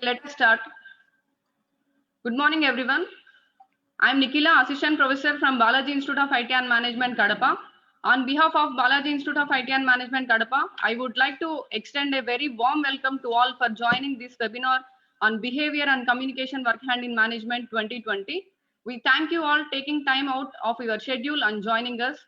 Let us start. Good morning, everyone. I am Nikila, Assistant Professor from Balaji Institute of IT and Management, Kadapa. On behalf of Balaji Institute of IT and Management, Kadapa, I would like to extend a very warm welcome to all for joining this webinar on Behavior and Communication Workhand in Management 2020. We thank you all taking time out of your schedule and joining us.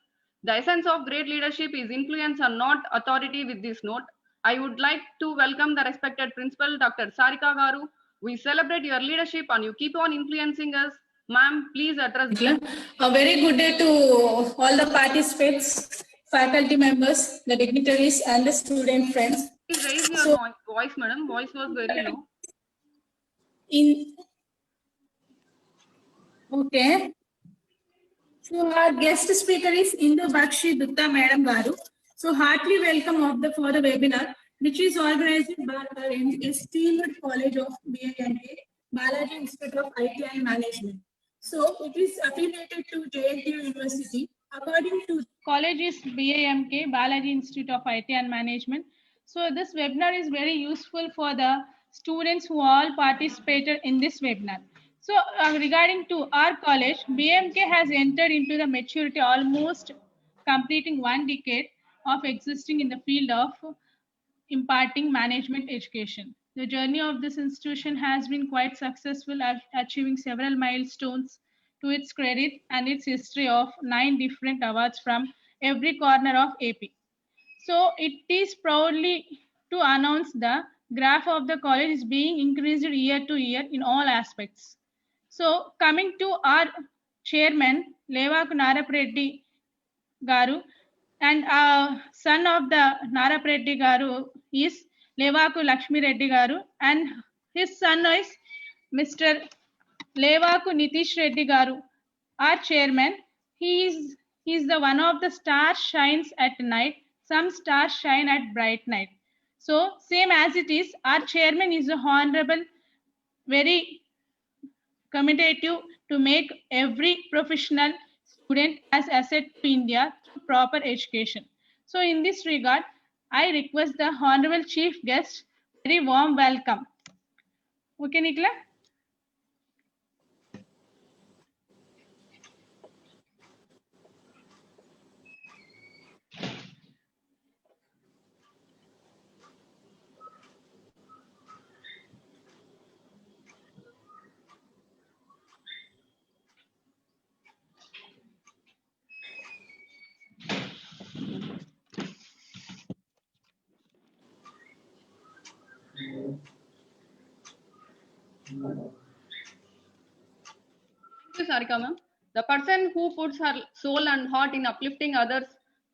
The essence of great leadership is influence and not authority. With this note, I would like to welcome the respected Principal, Dr. Sarika Garu. We celebrate your leadership and you keep on influencing us. Ma'am, please address. A very good day to all the participants, faculty members, the dignitaries, and the student friends. Please raise your voice, madam. Voice was very low. Okay. So our guest speaker is Indu Bakshi Dutta Madam Garu. So heartily welcome for the webinar, which is organized by our esteemed College of BAMK, Balaji Institute of IT and Management. So it is affiliated to JNTU University. According to college is BAMK, Balaji Institute of IT and Management. So this webinar is very useful for the students who all participated in this webinar. So regarding to our college, BAMK has entered into the maturity almost completing 1 decade of existing in the field of imparting management education. The journey of this institution has been quite successful, achieving several milestones to its credit and its history of 9 different awards from every corner of AP. So it is proudly to announce the graph of the college is being increased year to year in all aspects. So coming to our chairman, Levaku Narapareddy Garu, and son of the Narapareddy Garu is Levaku Lakshmi Reddy Garu, and his son is Mr. Levaku Nitish Reddy Garu, our chairman. He is the one of the stars shines at night. Some stars shine at bright night. So same as it is, our chairman is a honorable, very committed to make every professional student as asset to India through proper education. So in this regard, I request the honorable chief guest, very warm welcome. Okay, Nikla? Thank you, Sarika ma'am. The person who puts her soul and heart in uplifting others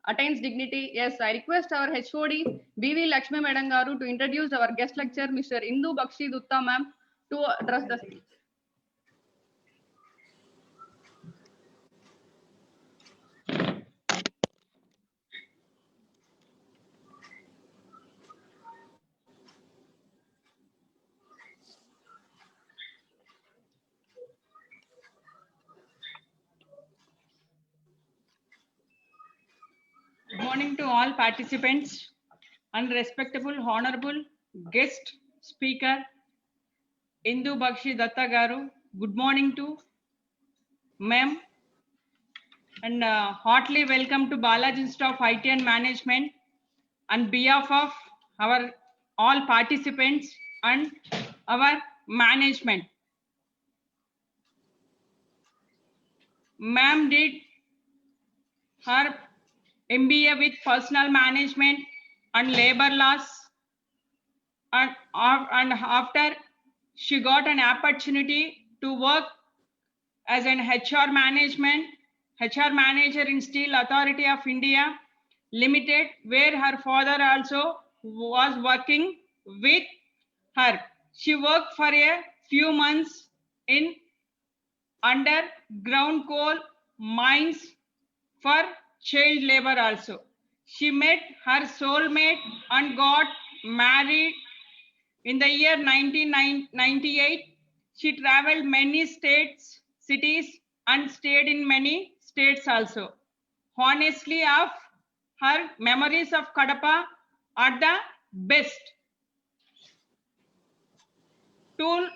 attains dignity. Yes, I request our HOD BV Lakshmi Madam Garu to introduce our guest lecturer, Mr. Indu Bakshi Dutta ma'am, to address the speech. Good morning to all participants and respectable honorable guest speaker Indu Bakshi Datta Garu. Good morning to ma'am and heartily welcome to Balaji Institute of IT and Management on behalf of our all participants and our management. Ma'am did her MBA with personal management and labor laws, and after she got an opportunity to work as an HR manager in Steel Authority of India Limited, where her father also was working with her. She worked for a few months in underground coal mines for child labor also. She met her soulmate and got married in the year 1998. She traveled many states, cities, and stayed in many states also. Honestly, of her memories of Kadapa are the best. tool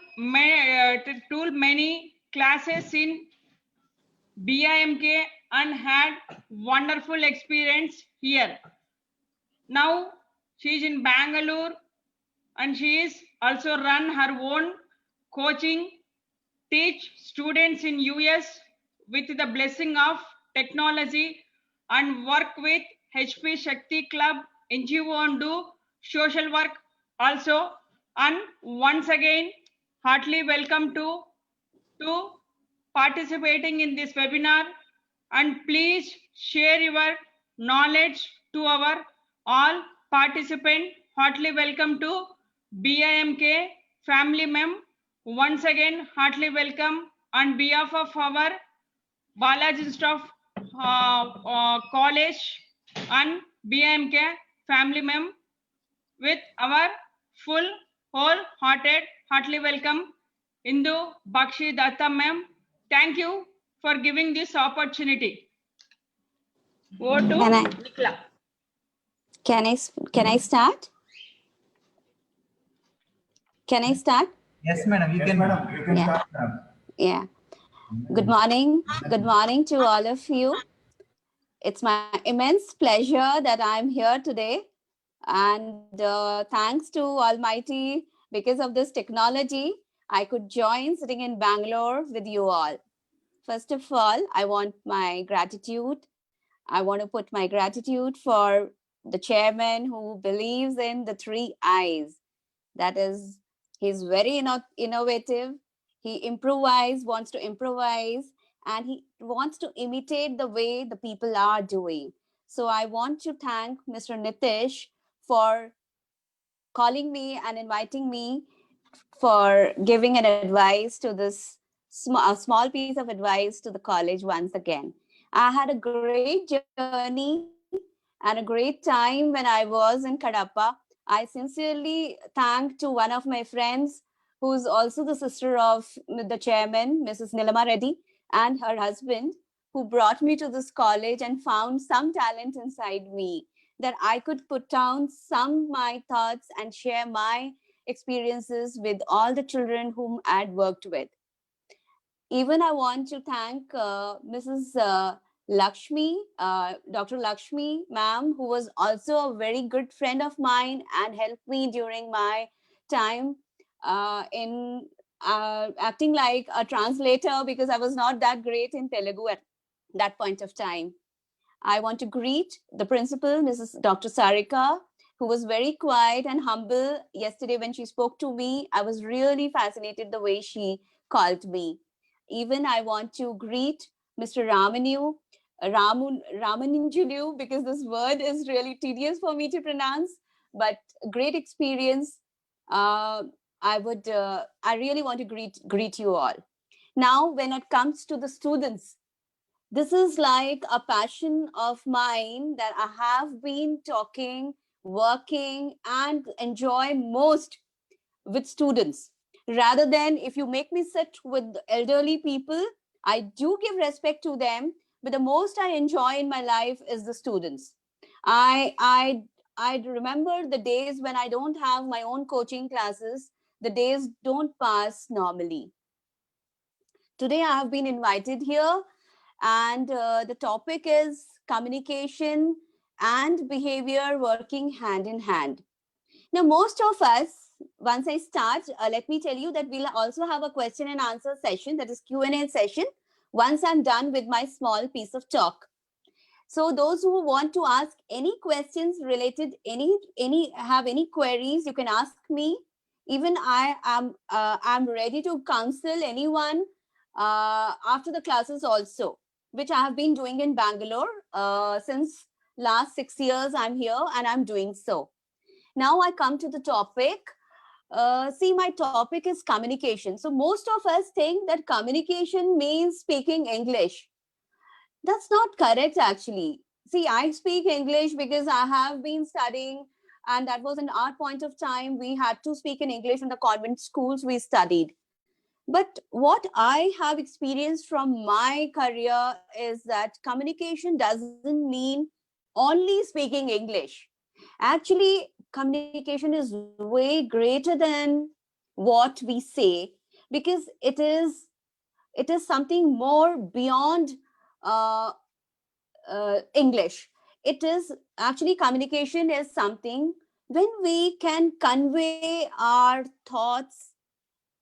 many classes in BIMK and had wonderful experience here. Now she is in Bangalore and she is also run her own coaching, teach students in US with the blessing of technology and work with HP Shakti Club, NGO and do social work also. And once again, heartily welcome to participating in this webinar, and please share your knowledge to our all participants. Heartily welcome to BIMK family mem. Once again, heartily welcome on behalf of our Balaji Institute of College and BIMK family mem with our full wholehearted heartily welcome Indu Bakshi Datta ma'am. Thank you for giving this opportunity. Over to Nikla. Can I start? Can I start? Yes, madam. You can start. Yeah. Good morning. Good morning to all of you. It's my immense pleasure that I'm here today. And thanks to Almighty, because of this technology, I could join sitting in Bangalore with you all. First of all, I want my gratitude. I want to put my gratitude for the chairman who believes in the 3 I's. That is, he's very innovative. He wants to improvise, and he wants to imitate the way the people are doing. So I want to thank Mr. Nitish for calling me and inviting me for giving an advice to this small piece of advice to the college once again. I had a great journey and a great time when I was in Kadapa. I sincerely thank to one of my friends who's also the sister of the chairman, Mrs. Nilama Reddy, and her husband, who brought me to this college and found some talent inside me that I could put down some my thoughts and share my experiences with all the children whom I had worked with. Even I want to thank Mrs. Lakshmi, Dr. Lakshmi ma'am, who was also a very good friend of mine and helped me during my time in acting like a translator, because I was not that great in Telugu at that point of time. I want to greet the principal, Mrs. Dr. Sarika, who was very quiet and humble yesterday when she spoke to me. I was really fascinated the way she called me. Even I want to greet Mr. Ramanujulu, because this word is really tedious for me to pronounce, but great experience. I really want to greet you all. Now, when it comes to the students, this is like a passion of mine that I have been talking, working, and enjoy most with students. Rather than if you make me sit with elderly people, I do give respect to them, but the most I enjoy in my life is the students. I remember the days when I don't have my own coaching classes. The days don't pass normally. Today I have been invited here, and the topic is communication and behavior working hand in hand. Now, most of us, once I start, let me tell you that we'll also have a question and answer session, that is Q&A session, once I'm done with my small piece of talk. So those who want to ask any questions related, have any queries, you can ask me. Even I am ready to counsel anyone after the classes also, which I have been doing in Bangalore since last 6 years. I'm here and I'm doing so. Now I come to the topic. See, my topic is communication. So most of us think that communication means speaking English. That's not correct, actually. See, I speak English because I have been studying, and that was in our point of time. We had to speak in English in the convent schools we studied. But what I have experienced from my career is that communication doesn't mean only speaking English. Actually, communication is way greater than what we say, because it is something more beyond uh, English. It is actually, communication is something when we can convey our thoughts,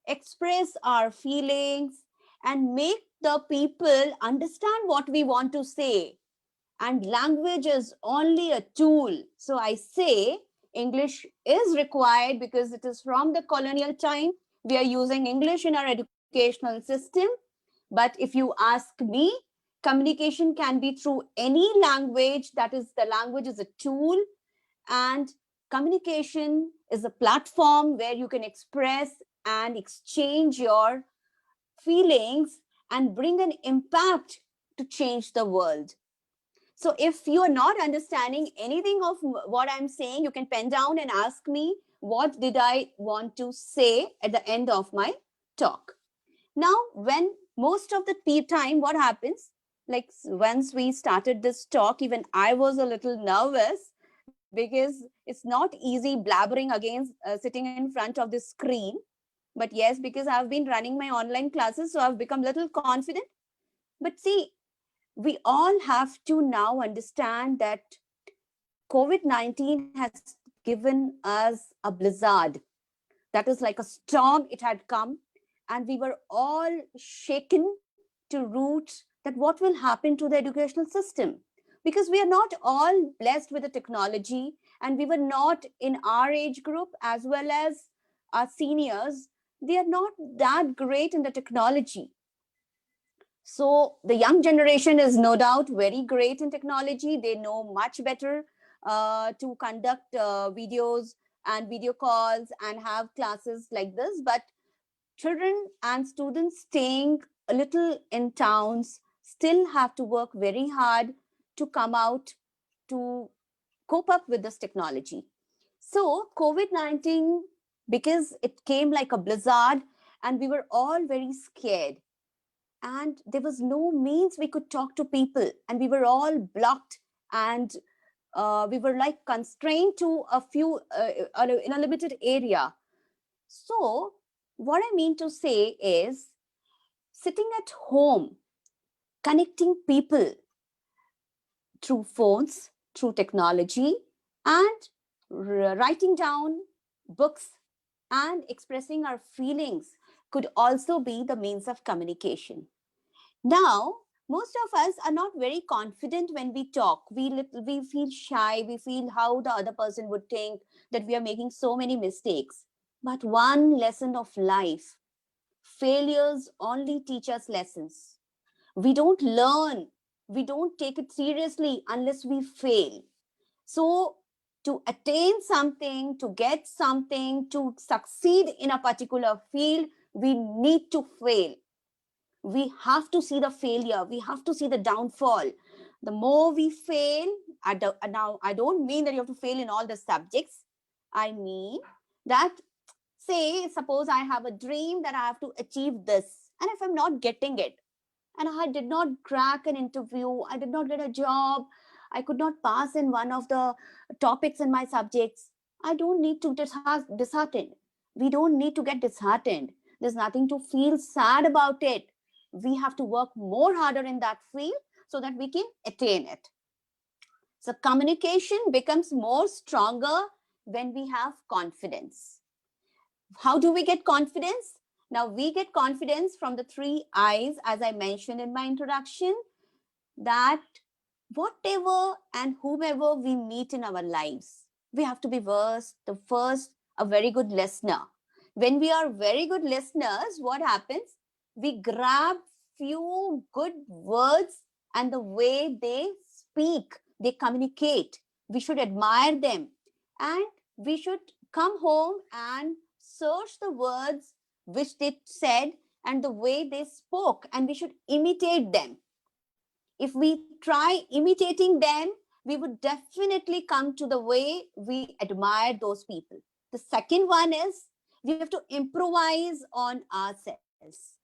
express our feelings, and make the people understand what we want to say. And language is only a tool. So I say English is required because it is from the colonial time. We are using English in our educational system. But if you ask me, communication can be through any language. That is, the language is a tool, and communication is a platform where you can express and exchange your feelings and bring an impact to change the world. So if you are not understanding anything of what I'm saying, you can pen down and ask me, what did I want to say at the end of my talk? Now, when most of the time, what happens, like once we started this talk, even I was a little nervous, because it's not easy blabbering against sitting in front of the screen. But yes, because I've been running my online classes, so I've become a little confident. But see, we all have to now understand that COVID-19 has given us a blizzard. That is like a storm. It had come, and we were all shaken to roots that what will happen to the educational system. Because we are not all blessed with the technology, and we were not in our age group as well as our seniors. They are not that great in the technology. So the young generation is no doubt very great in technology. They know much better to conduct videos and video calls and have classes like this. But children and students staying a little in towns still have to work very hard to come out to cope up with this technology. So COVID-19, because it came like a blizzard and we were all very scared, and there was no means we could talk to people, and we were all blocked, and we were like constrained to a few in a limited area. So what I mean to say is, sitting at home, connecting people through phones, through technology, and writing down books and expressing our feelings could also be the means of communication. Now, most of us are not very confident when we talk. We feel shy. We feel how the other person would think, that we are making so many mistakes. But one lesson of life: failures only teach us lessons. We don't learn, we don't take it seriously unless we fail. So, to attain something, to get something, to succeed in a particular field, we need to fail. We have to see the failure, we have to see the downfall. The more we fail, now I don't mean that you have to fail in all the subjects. I mean that, say, suppose I have a dream that I have to achieve this, and if I'm not getting it, and I did not crack an interview, I did not get a job, I could not pass in one of the topics in my subjects, I don't need to disheartened. We don't need to get disheartened. There's nothing to feel sad about it. We have to work more harder in that field so that we can attain it. So communication becomes more stronger when we have confidence. How do we get confidence? Now, we get confidence from the 3 I's, as I mentioned in my introduction, that whatever and whomever we meet in our lives, we have to be first a very good listener. When we are very good listeners, what happens? We grab few good words, and the way they speak, they communicate, we should admire them, and we should come home and search the words which they said and the way they spoke, and we should imitate them. If we try imitating them, we would definitely come to the way we admire those people. The second one is, we have to improvise on ourselves.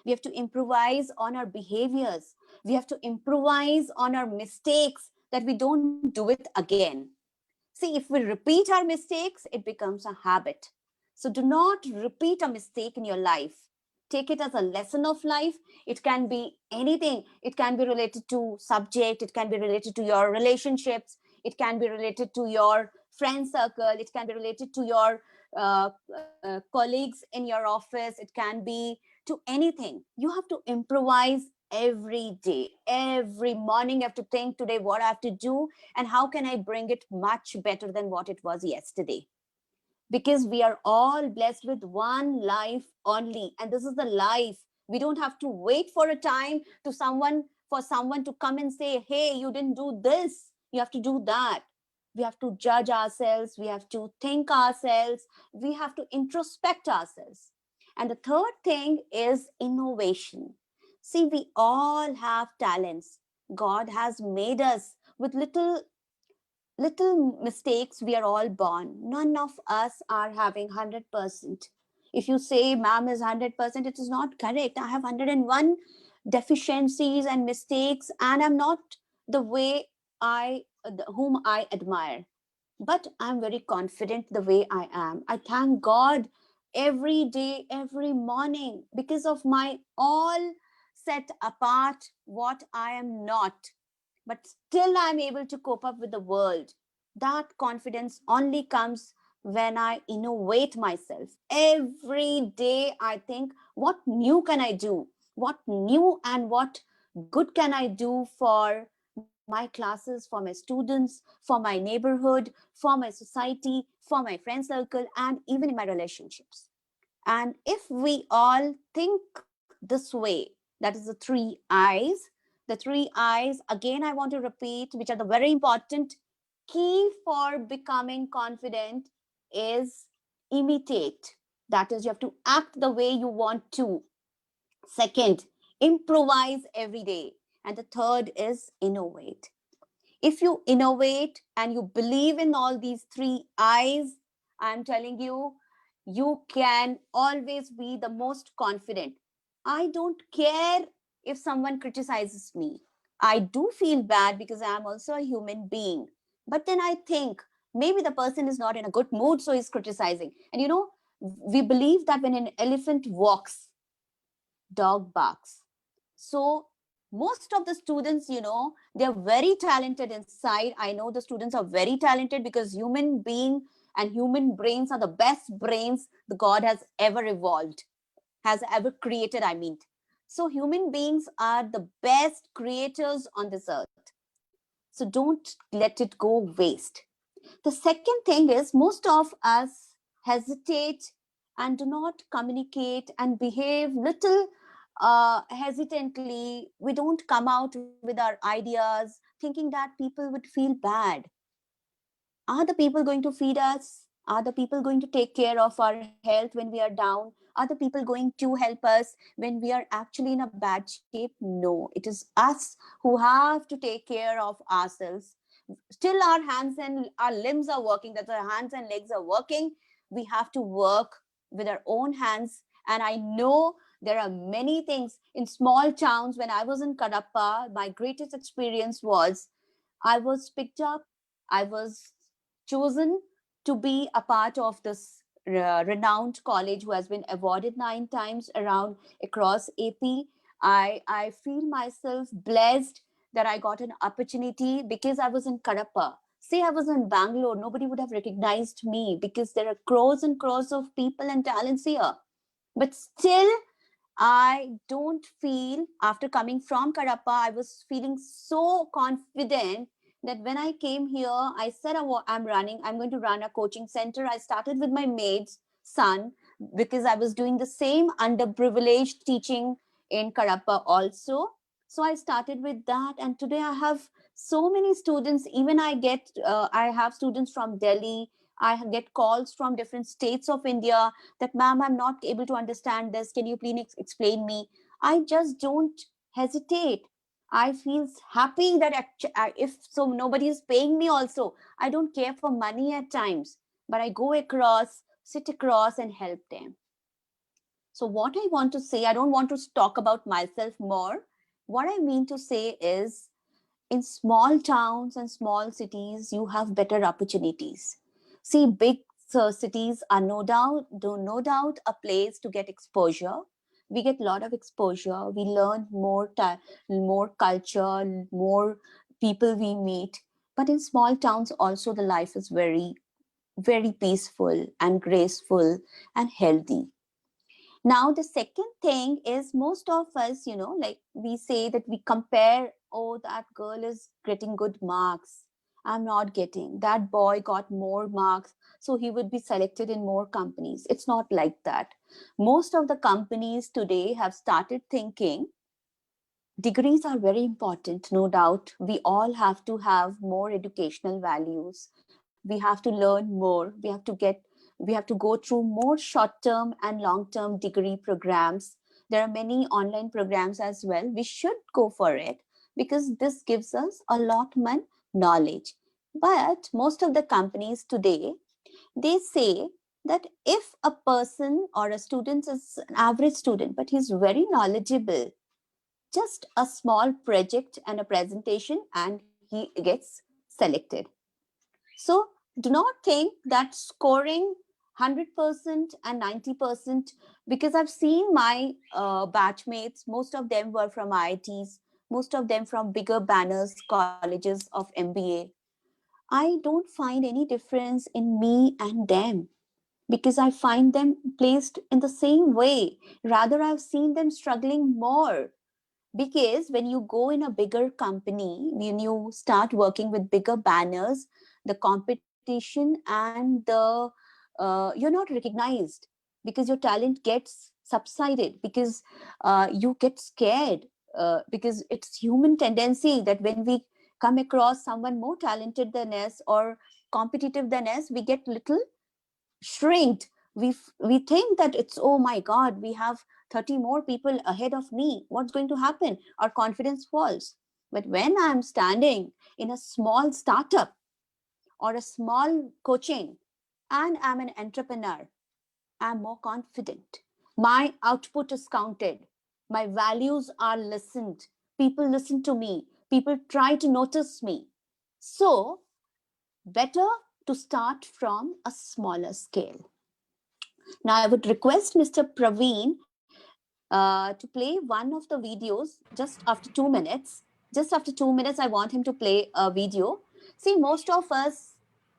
We have to improvise on our behaviors. We have to improvise on our mistakes, that we don't do it again. See, if we repeat our mistakes, it becomes a habit. So do not repeat a mistake in your life. Take it as a lesson of life. It can be anything. It can be related to subject. It can be related to your relationships. It can be related to your friend circle. It can be related to your colleagues in your office. It can be to anything. You have to improvise every day. Every morning you have to think, today what I have to do and how can I bring it much better than what it was yesterday. Because we are all blessed with one life only, and this is the life. We don't have to wait for a time to someone to come and say, hey, you didn't do this, you have to do that. We have to judge ourselves, we have to think ourselves, we have to introspect ourselves. And the third thing is innovation. See, we all have talents. God has made us with little mistakes. We are all born. None of us are having 100%. If you say ma'am is 100%, it is not correct. I have 101 deficiencies and mistakes, and I'm not the way whom I admire. But I'm very confident the way I am. I thank God every day, every morning, because of my all set apart what I am not, but still I'm able to cope up with the world. That confidence only comes when I innovate myself. Every day I think, what new can I do? What new and what good can I do for my classes, for my students, for my neighborhood, for my society, for my friend circle, and even in my relationships. And if we all think this way, that is the three I's. The three I's, again, I want to repeat, which are the very important key for becoming confident, is imitate. That is, you have to act the way you want to. Second, improvise every day. And the third is innovate. If you innovate and you believe in all these three I's, I'm telling you, you can always be the most confident. I don't care if someone criticizes me. I do feel bad because I'm also a human being. But then I think maybe the person is not in a good mood, so he's criticizing. And we believe that when an elephant walks, dog barks. So most of the students, they're very talented inside. I know the students are very talented because human being and human brains are the best brains the God has ever evolved, has ever created, I mean. So human beings are the best creators on this earth. So don't let it go waste. The second thing is, most of us hesitate and do not communicate and behave little hesitantly. We don't come out with our ideas thinking that people would feel bad. Are the people going to feed us? Are the people going to take care of our health when we are down? Are the people going to help us when we are actually in a bad shape? No, it is us who have to take care of ourselves. Still our hands and our limbs are working, that our hands and legs are working. We have to work with our own hands. And I know there are many things in small towns. When I was in Kadapa, my greatest experience was I was picked up, I was chosen to be a part of this renowned college who has been awarded 9 times around across AP. I feel myself blessed that I got an opportunity because I was in Kadapa. Say I was in Bangalore, nobody would have recognized me because there are crores and crores of people and talents here. But still, I don't feel, after coming from Kadapa, I was feeling so confident that when I came here, I said, I'm going to run a coaching center. I started with my maid's son because I was doing the same underprivileged teaching in Kadapa also. So I started with that. And today I have so many students. Even I have students from Delhi. I get calls from different states of India that, ma'am, I'm not able to understand this. Can you please explain me? I just don't hesitate. I feel happy that if so, nobody is paying me also. I don't care for money at times, but I go across, sit across and help them. So what I want to say, I don't want to talk about myself more. What I mean to say is, in small towns and small cities, you have better opportunities. See, big cities are no doubt a place to get exposure. We get a lot of exposure. We learn more culture, more people we meet. But in small towns also the life is very, very peaceful and graceful and healthy. Now, the second thing is most of us, like we say that we compare, oh, that girl is getting good marks. I'm not getting. That boy got more marks, so he would be selected in more companies. It's not like that. Most of the companies today have started thinking degrees are very important, no doubt. We all have to have more educational values. We have to learn more. We have to go through more short-term and long-term degree programs. There are many online programs as well. We should go for it because this gives us a lot more knowledge. But most of the companies today, they say that if a person or a student is an average student, but he's very knowledgeable, just a small project and a presentation and he gets selected. So do not think that scoring 100% and 90%, because I've seen my batchmates, most of them were from IITs, most of them from bigger banners, colleges of MBA. I don't find any difference in me and them because I find them placed in the same way. Rather, I've seen them struggling more. Because when you go in a bigger company, when you start working with bigger banners, the competition and you're not recognized because your talent gets subsided, because you get scared, because it's human tendency that when we come across someone more talented than us or competitive than us, we get little shrinked. We think that it's, oh my God, we have 30 more people ahead of me. What's going to happen? Our confidence falls. But when I'm standing in a small startup or a small coaching and I'm an entrepreneur, I'm more confident. My output is counted. My values are listened. People listen to me. People try to notice me. So better to start from a smaller scale. Now, I would request Mr. Praveen to play one of the videos just after 2 minutes. Just after 2 minutes, I want him to play a video. See, most of us,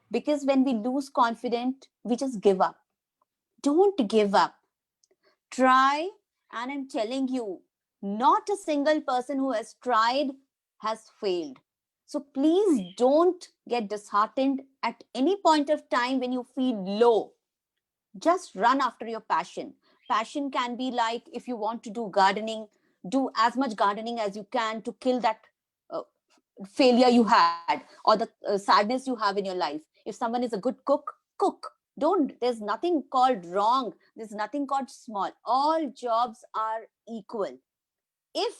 because when we lose confidence, we just give up. Don't give up. Try, and I'm telling you, not a single person who has tried has failed. So please don't get disheartened at any point of time when you feel low. Just run after your passion. Passion can be like, if you want to do gardening, do as much gardening as you can to kill that failure you had or the sadness you have in your life. If someone is a good cook, cook. There's nothing called wrong. There's nothing called small. All jobs are equal. If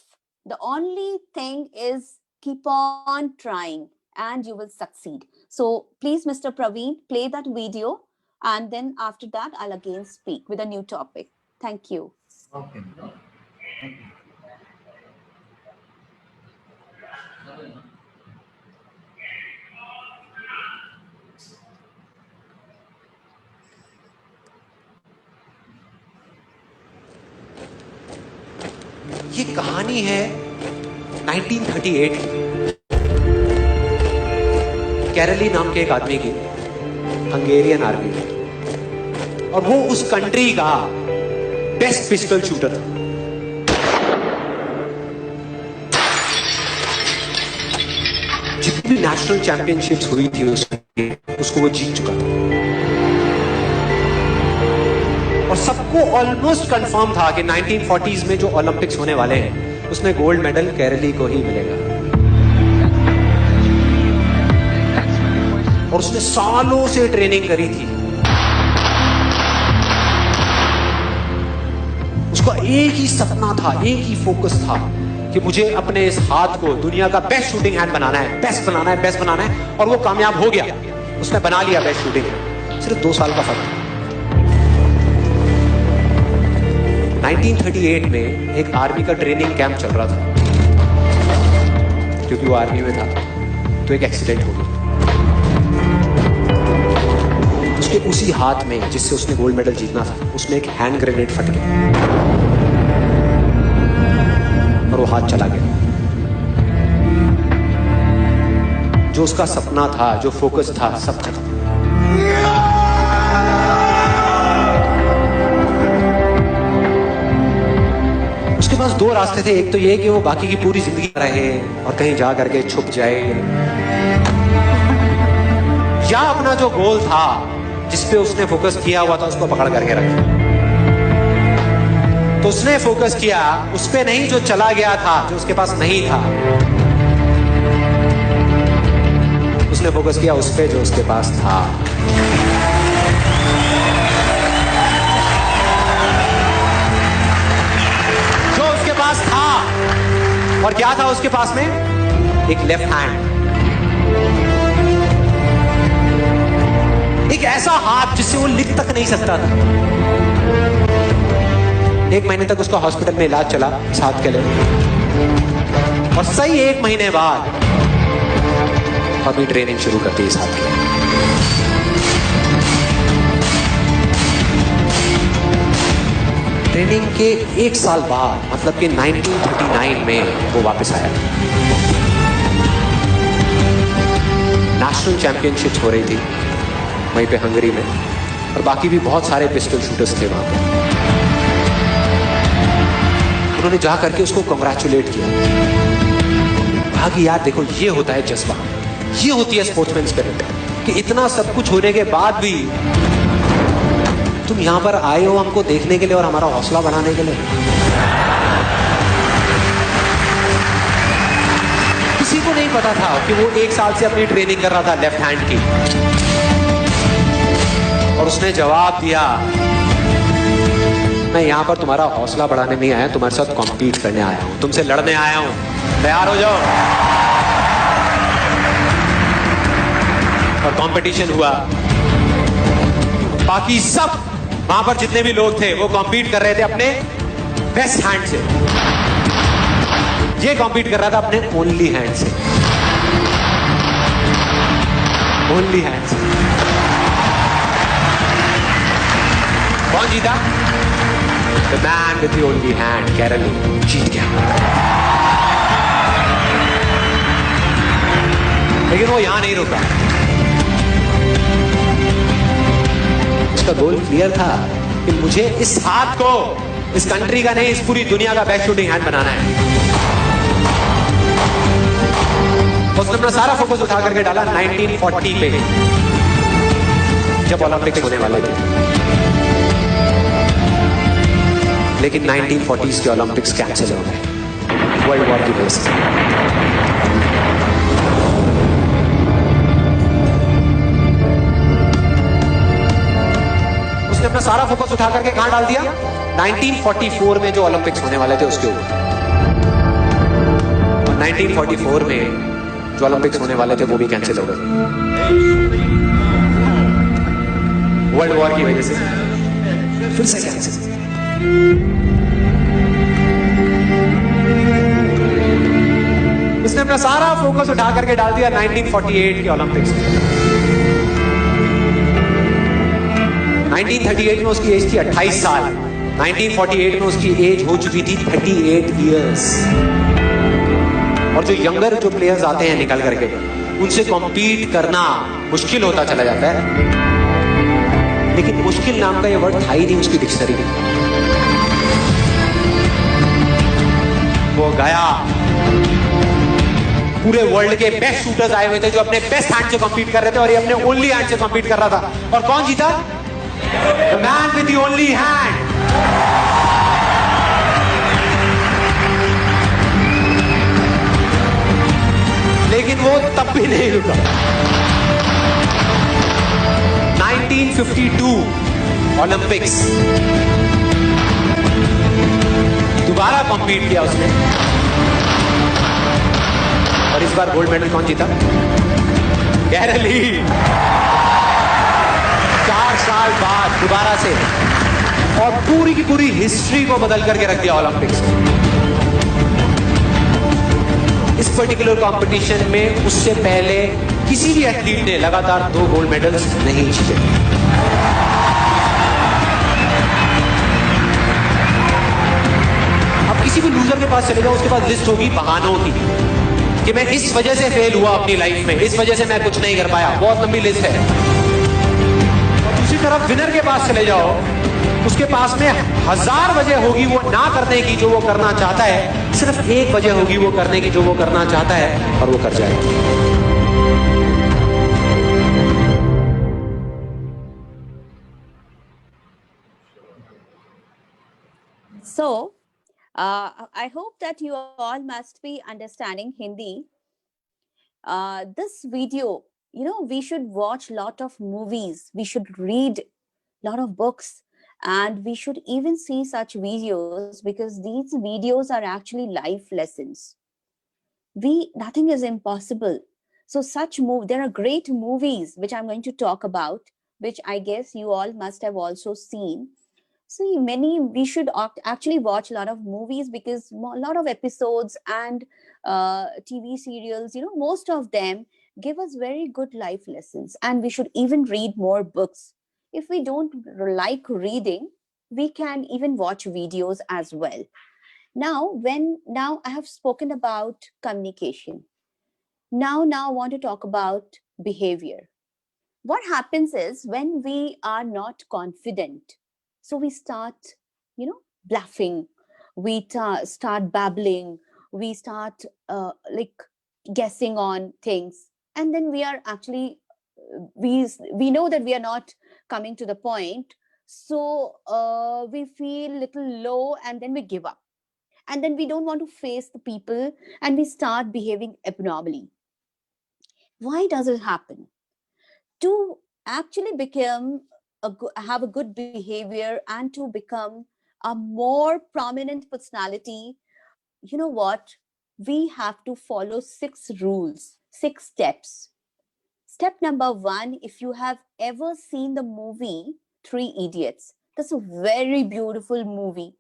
the only thing is keep on trying and you will succeed. So please, Mr. Praveen, play that video. And then after that, I'll again speak with a new topic. Thank you. Okay. ये कहानी है 1938 कैरली नाम के एक आदमी की, Hungarian army में, और वो उस कंट्री का बेस्ट पिस्टल शूटर था। जितनी भी नेशनल चैंपियनशिप्स हुई थी उसको वो जीत चुका था और सबको ऑलमोस्ट कंफर्म था कि 1940s में जो ओलंपिक्स होने वाले हैं उसमें गोल्ड मेडल केरली को ही मिलेगा। और उसने सालों से ट्रेनिंग करी थी। उसका एक ही सपना था, एक ही फोकस था कि मुझे अपने इस हाथ को दुनिया का बेस्ट शूटिंग हैंड बनाना है, बेस्ट बनाना है, बेस्ट बनाना है। और वो कामयाब हो गया, उसने बना लिया बेस्ट शूटिंग हैंड। सिर्फ 2 साल का फर्क। 1938 में एक आर्मी का ट्रेनिंग कैंप चल रहा था, क्योंकि वो आर्मी में था, तो एक एक्सीडेंट हो गया। उसके उसी हाथ में जिससे उसने गोल्ड मेडल जीतना था, उसमें एक हैंड ग्रेनेड फट गया और वो हाथ चला गया। जो उसका सपना था, जो फोकस था, सब खत्म। उसके पास दो रास्ते थे। एक तो ये कि वो बाकी की पूरी जिंदगी रहे और कहीं जा करके छुप जाए, या अपना जो गोल था जिस पे उसने फोकस किया हुआ था उसको पकड़ करके रखे। तो उसने फोकस किया उस पे नहीं जो चला गया था, जो उसके पास नहीं था। उसने फोकस किया उस पे जो उसके पास था। जो उसके पास था, और क्या था उसके पास में? एक लेफ्ट हैंड, एक ऐसा हाथ जिससे वो लिख तक नहीं सकता था। 1 महीने तक उसका हॉस्पिटल में इलाज चला इस हाथ के लिए, और सही 1 महीने बाद अभी ट्रेनिंग शुरू करती है इस हाथ की। ट्रेनिंग के 1 साल बाद, मतलब कि 1939 में वो वापस आया। नेशनल चैंपियनशिप हो रही थी वहीं पे हंगरी में, और बाकी भी बहुत सारे पिस्टल शूटर्स थे वहां पे। उन्होंने जा करके उसको कंग्रेचुलेट किया, कहा कि यार देखो ये होता है जज्बा, ये होती है स्पोर्ट्समैन स्पिरिट, कि इतना सब कुछ होने के बाद भी तुम यहां पर आए हो हमको देखने के लिए और हमारा हौसला बढ़ाने के लिए। किसी को नहीं पता था कि वो 1 साल से अपनी ट्रेनिंग कर रहा था लेफ्ट हैंड की, और उसने जवाब दिया, मैं यहां पर तुम्हारा हौसला बढ़ाने नहीं आया, तुम्हारे साथ कॉम्पीट करने आया हूं, तुमसे लड़ने आया हूं, तैयार हो जाओ। और कंपटीशन हुआ। बाकी सब वहां पर जितने भी लोग थे वो कॉम्पीट कर रहे थे अपने बेस्ट हैंड से, ये कॉम्पीट कर रहा था अपने ओनली हैंड से, ओनली हैंड से। कौन जीता? The man with the only hand, केरली, जीत गया। लेकिन वो यहां नहीं रुका। उसका गोल क्लियर था कि मुझे इस हाथ को इस कंट्री का नहीं, इस पूरी दुनिया का बेस्ट शूटिंग हैंड बनाना है। उसने अपना सारा फोकस उठा करके डाला 1940 पे, जब ओलंपिक्स होने वाले थे। लेकिन 1940s के ओलंपिक्स कैंसिल हो गए वर्ल्ड वॉर की वजह से। उसने अपना सारा फोकस उठा करके कहां डाल दिया? 1944 में जो ओलंपिक्स होने वाले थे उसके ऊपर। और 1944 में जो ओलंपिक्स होने वाले थे वो भी कैंसिल हो गए वर्ल्ड वॉर की वजह से, फिर से कैंसिल। उसने अपना सारा फोकस उठा करके डाल दिया 1948 के ओलंपिक्स में। 1938 में उसकी एज थी 28 साल, 1948 में उसकी एज हो चुकी थी 38 इयर्स। और जो यंगर जो प्लेयर्स आते हैं निकल करके, उनसे कॉम्पीट करना मुश्किल होता चला जाता है। लेकिन मुश्किल नाम का ये वर्ड था ही नहीं उसकी डिक्शनरी में। वो गया, पूरे वर्ल्ड के बेस्ट शूटर्स आए हुए थे जो अपने बेस्ट हैंड से कॉम्पीट कर रहे थे, और ये अपने ओनली हैंड से कॉम्पीट कर रहा था। और कौन जीता? The man with the only hand. लेकिन वो तब भी नहीं रुका। 1952 ओलंपिक्स, दोबारा कॉम्पीट किया उसने, और इस बार गोल्ड मेडल कौन जीता? केरली। 4 साल बाद दोबारा से, और पूरी की पूरी हिस्ट्री को बदल करके रख दिया ओलंपिक्स। इस पर्टिकुलर कंपटीशन में उससे पहले किसी भी एथलीट ने लगातार 2 गोल्ड मेडल्स नहीं जीते। अब किसी भी लूजर के पास चले जाओ, उसके पास लिस्ट होगी बहानों की कि मैं इस वजह से फेल हुआ अपनी लाइफ में, इस वजह से मैं कुछ नहीं कर पाया, बहुत लंबी लिस्ट है। और दूसरी तरफ विनर के पास चले जाओ, उसके पास में 1000 वजह होगी वो ना करने की जो वो करना चाहता है, सिर्फ एक वजह होगी वो करने की जो वो करना चाहता है, और वो कर जाएगा। So, I hope that you all must be understanding Hindi. This video, we should watch a lot of movies, we should read a lot of books, and we should even see such videos, because these videos are actually life lessons. Nothing is impossible. So there are great movies which I'm going to talk about, which I guess you all must have also seen. See, we should actually watch a lot of movies, because a lot of episodes and TV serials, most of them give us very good life lessons, and we should even read more books. If we don't like reading, we can even watch videos as well. Now I have spoken about communication. Now I want to talk about behavior. What happens is, when we are not confident, so we start, bluffing, we start babbling, we start guessing on things, and then we are actually, we know that we are not coming to the point, so we feel little low, and then we give up, and then we don't want to face the people, and we start behaving abnormally. Why does it happen? To actually have a good behavior and to become a more prominent personality, you know what? We have to follow 6 rules, 6 steps. Step number 1, if you have ever seen the movie 3 Idiots, that's a very beautiful movie.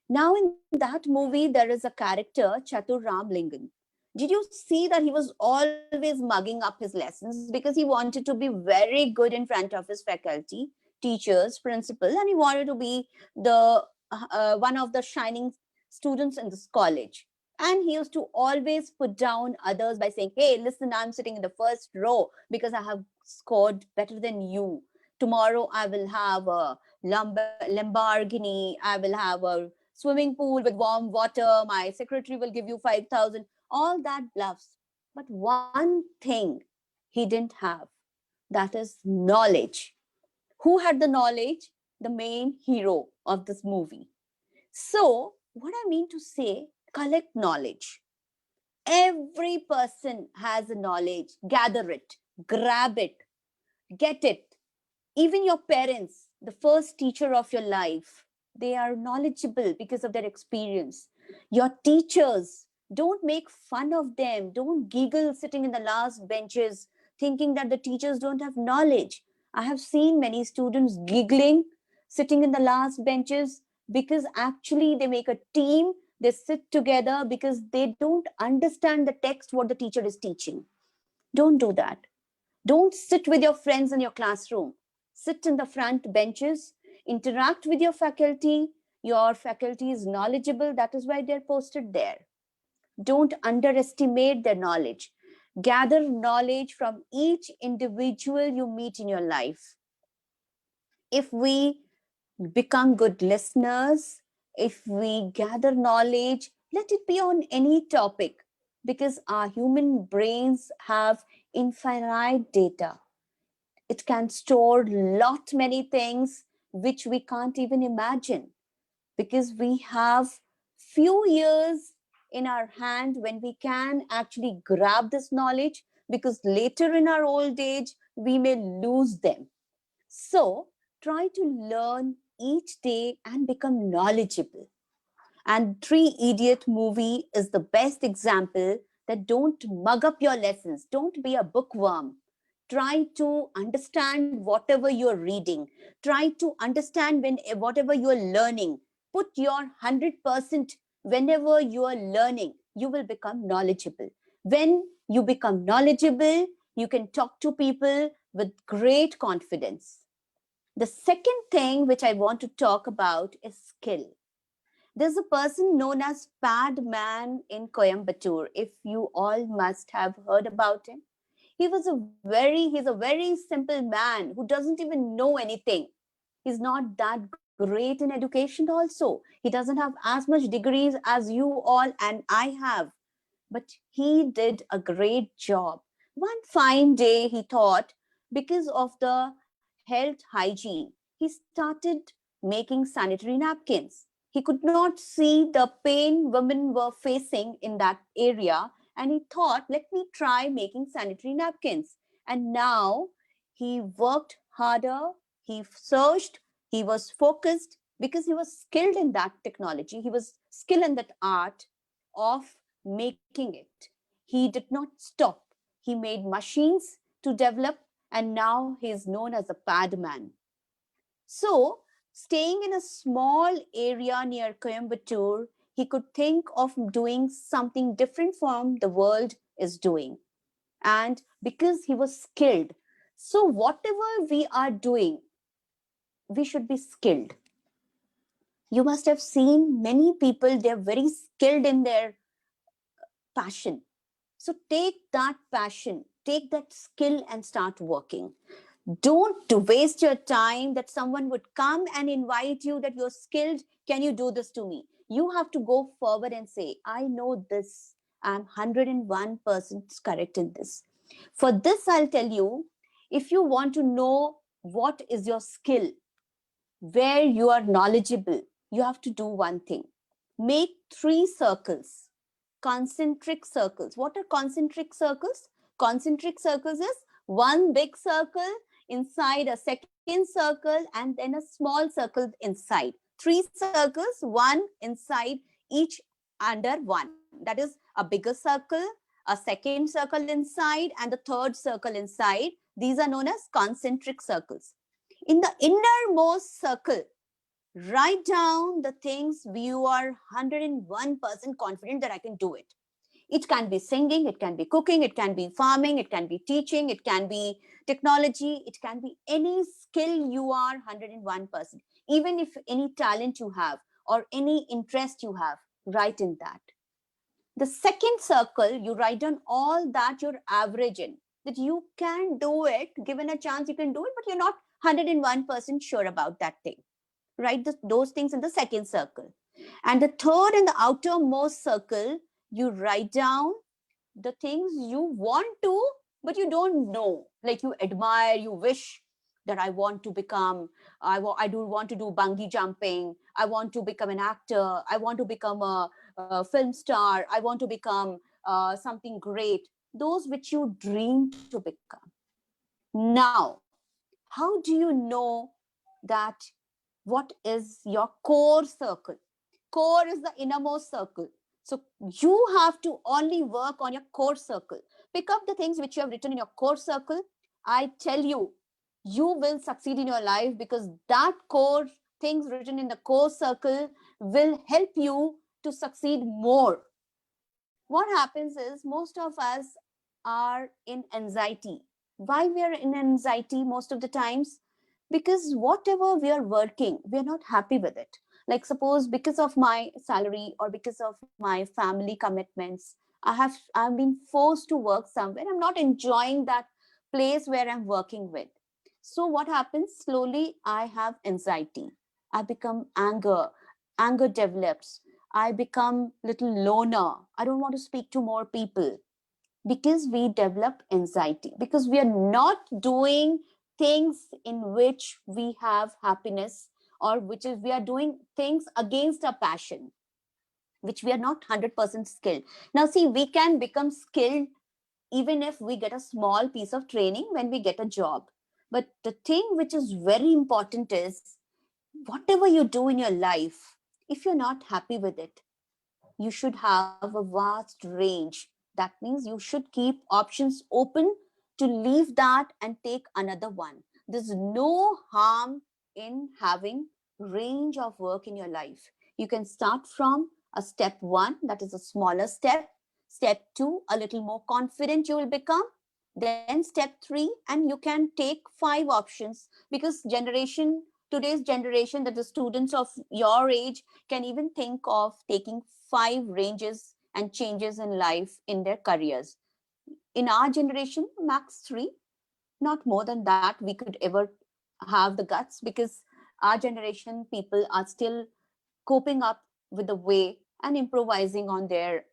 Now in that movie, there is a character, Chatur Ramlingan. Did you see that he was always mugging up his lessons because he wanted to be very good in front of his faculty, teachers, principal, and he wanted to be the one of the shining students in this college. And he used to always put down others by saying, hey, listen, I'm sitting in the first row because I have scored better than you. Tomorrow I will have a Lamborghini, I will have a swimming pool with warm water, my secretary will give you 5,000. All that bluffs. But one thing he didn't have, that is knowledge. Who had the knowledge? The main hero of this movie. So what I mean to say, collect knowledge. Every person has a knowledge. Gather it, grab it, get it. Even your parents, the first teacher of your life, they are knowledgeable because of their experience. Your teachers, don't make fun of them. Don't giggle sitting in the last benches thinking that the teachers don't have knowledge. I have seen many students giggling sitting in the last benches because actually they make a team. They sit together because they don't understand the text, what the teacher is teaching. Don't do that. Don't sit with your friends in your classroom. Sit in the front benches, interact with your faculty. Your faculty is knowledgeable. That is why they're posted there. Don't underestimate their knowledge. Gather knowledge from each individual you meet in your life. If we become good listeners, if we gather knowledge, let it be on any topic, because our human brains have infinite data. It can store many things which we can't even imagine, because we have few years in our hand when we can actually grab this knowledge, because later in our old age, we may lose them. So try to learn each day and become knowledgeable. And 3 Idiot movie is the best example that don't mug up your lessons. Don't be a bookworm. Try to understand whatever you're reading. Try to understand whatever you're learning. Put your 100% whenever you are learning. You will become knowledgeable. When you become knowledgeable, you can talk to people with great confidence. The second thing which I want to talk about is skill. There's a person known as Padman in Coimbatore. If you all must have heard about him. He's a very simple man who doesn't even know anything. He's not that great in education also. He doesn't have as much degrees as you all and I have. But he did a great job. One fine day he thought, because of the health hygiene, he started making sanitary napkins. He could not see the pain women were facing in that area, and he thought, let me try making sanitary napkins. And now he worked harder, he searched, he was focused because he was skilled in that technology, he was skilled in that art of making it. He did not stop. He made machines to develop, and now he is known as a padman. So, staying in a small area near Coimbatore, he could think of doing something different from the world is doing. And because he was skilled, so whatever we are doing, we should be skilled. You must have seen many people, they're very skilled in their passion. So take that passion, take that skill and start working. Don't waste your time that someone would come and invite you that you're skilled. Can you do this to me? You have to go forward and say, I know this. I'm 101% correct in this. For this, I'll tell you, if you want to know what is your skill, where you are knowledgeable, you have to do one thing. Make 3 circles, concentric circles. What are concentric circles? Concentric circles is one big circle inside a second circle and then a small circle inside. 3 circles, one inside each under one. That is a bigger circle, a second circle inside, and the third circle inside. These are known as concentric circles. In the innermost circle, write down the things you are 101% confident that I can do it. It can be singing, it can be cooking, it can be farming, it can be teaching, it can be technology, it can be any skill you are 101%. Even if any talent you have or any interest you have, write in that. The second circle, you write down all that you're average in, that you can do it, given a chance you can do it, but you're not 101% sure about that thing. Write those things in the second circle. And the third and the outermost circle, you write down the things you want to, but you don't know. Like you admire, you wish that I want to become, I do want to do bungee jumping. I want to become an actor. I want to become a film star. I want to become something great. Those which you dream to become. Now, how do you know that what is your core circle? Core is the innermost circle. So you have to only work on your core circle. Pick up the things which you have written in your core circle. I tell you, you will succeed in your life because that core things written in the core circle will help you to succeed more. What happens is most of us are in anxiety. Why we are in anxiety most of the times? Because whatever we are working, we are not happy with it. Like suppose because of my salary or because of my family commitments, I've been forced to work somewhere. I'm not enjoying that place where I'm working with. So what happens? Slowly I have anxiety. I become anger develops. I become little loner. I don't want to speak to more people because we develop anxiety, because we are not doing things in which we have happiness, or which is we are doing things against our passion, which we are not 100% skilled. Now see, we can become skilled even if we get a small piece of training when we get a job. But the thing which is very important is whatever you do in your life, if you're not happy with it, you should have a vast range. That means you should keep options open to leave that and take another one. There's no harm in having range of work in your life. You can start from a step 1, that is a smaller step. Step 2, a little more confident you will become. Then step 3, and you can take 5 options, because today's generation, that the students of your age can even think of taking 5 ranges and changes in life in their careers. In our generation, max 3, not more than that we could ever have the guts, because our generation people are still coping up with the way and improvising on their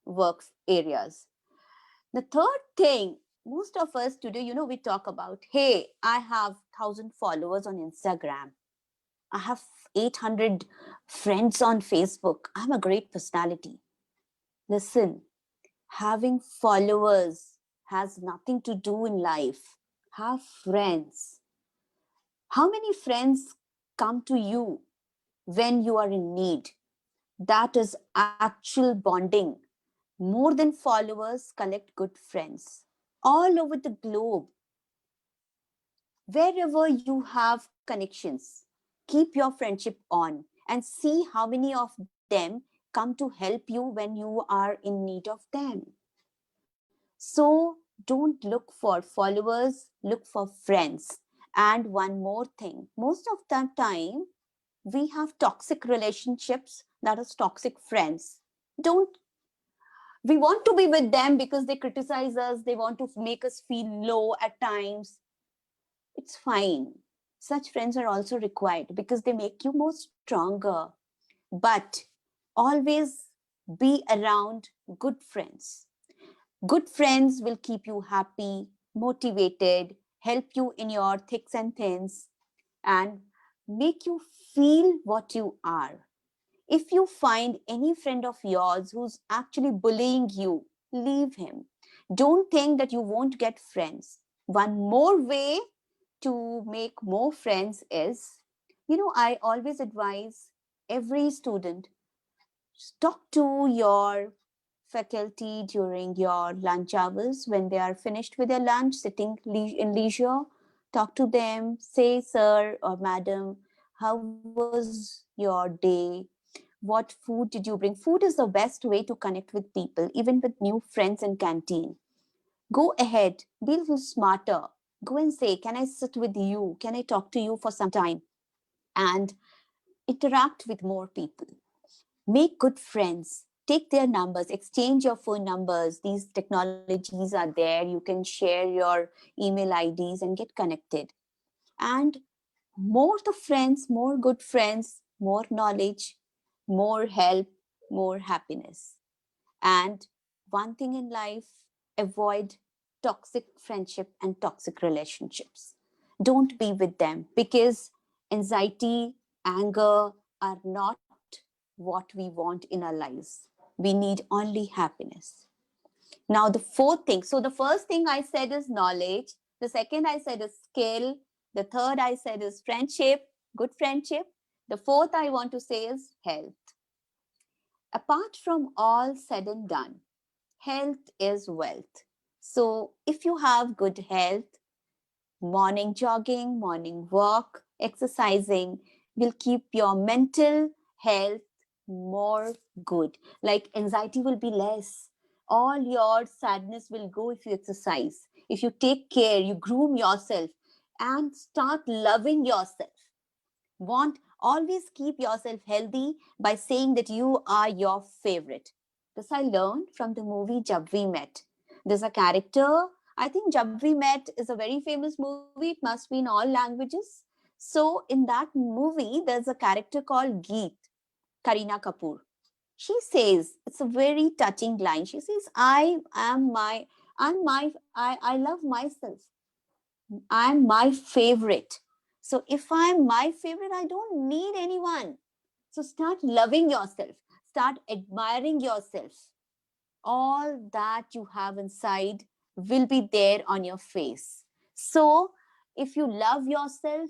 work areas. The third thing, most of us today, we talk about, hey, I have 1,000 followers on Instagram. I have 800 friends on Facebook. I'm a great personality. Listen, having followers has nothing to do in life. Have friends. How many friends come to you when you are in need? That is actual bonding. More than followers, collect good friends all over the globe. Wherever you have connections, keep your friendship on and see how many of them come to help you when you are in need of them. So don't look for followers, look for friends. And one more thing, most of the time we have toxic relationships, that is toxic friends. Don't We want to be with them because they criticize us, they want to make us feel low at times. It's fine. Such friends are also required because they make you more stronger. But always be around good friends. Good friends will keep you happy, motivated, help you in your thicks and thins, and make you feel what you are. If you find any friend of yours who's actually bullying you, leave him. Don't think that you won't get friends. One more way to make more friends is, I always advise every student, talk to your faculty during your lunch hours when they are finished with their lunch, sitting in leisure. Talk to them, say, sir or madam, how was your day? What food did you bring? Food is the best way to connect with people, even with new friends in canteen. Go ahead, be a little smarter. Go and say, can I sit with you? Can I talk to you for some time? And interact with more people. Make good friends. Take their numbers, exchange your phone numbers. These technologies are there. You can share your email IDs and get connected. And more the friends, more good friends, more knowledge, more help, more happiness. And one thing in life, avoid toxic friendship and toxic relationships. Don't be with them, because anxiety, anger are not what we want in our lives. We need only happiness. Now, the fourth thing. So the first thing I said is knowledge. The second I said is skill. The third I said is friendship, good friendship. The fourth I want to say is health. Apart from all said and done, health is wealth. So if you have good health, morning jogging, morning walk, exercising will keep your mental health more good. Like anxiety will be less. All your sadness will go if you exercise. If you take care, you groom yourself and start loving yourself. Always keep yourself healthy by saying that you are your favorite. This I learned from the movie Jab We Met. There's a character, I think Jab We Met is a very famous movie. It must be in all languages. So in that movie, there's a character called Geet, Kareena Kapoor. She says, it's a very touching line. She says, I love myself. I'm my favorite. So if I'm my favorite, I don't need anyone. So start loving yourself. Start admiring yourself. All that you have inside will be there on your face. So if you love yourself,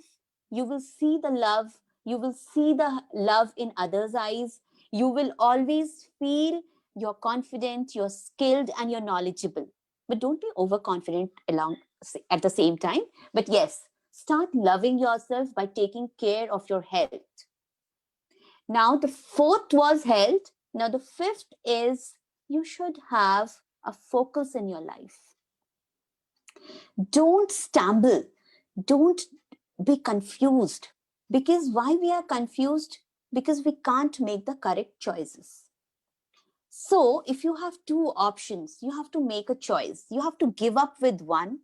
you will see the love. You will see the love in others' eyes. You will always feel you're confident, you're skilled, and you're knowledgeable. But don't be overconfident at the same time. But yes, start loving yourself by taking care of your health. Now, the fourth was health. Now, the fifth is you should have a focus in your life. Don't stumble. Don't be confused. Because why we are confused? Because we can't make the correct choices. So if you have two options, you have to make a choice. You have to give up with one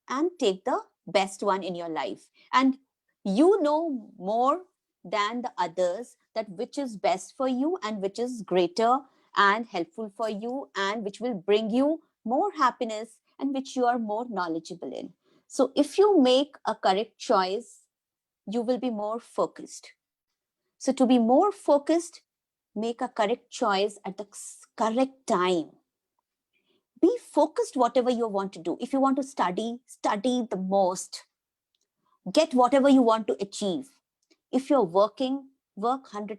and take the best one in your life. And you know more than the others that which is best for you and which is greater and helpful for you and which will bring you more happiness and which you are more knowledgeable in. So if you make a correct choice, you will be more focused. So to be more focused, make a correct choice at the correct time. Be focused whatever you want to do. If you want to study, study the most. Get whatever you want to achieve. If you're working, work 100%.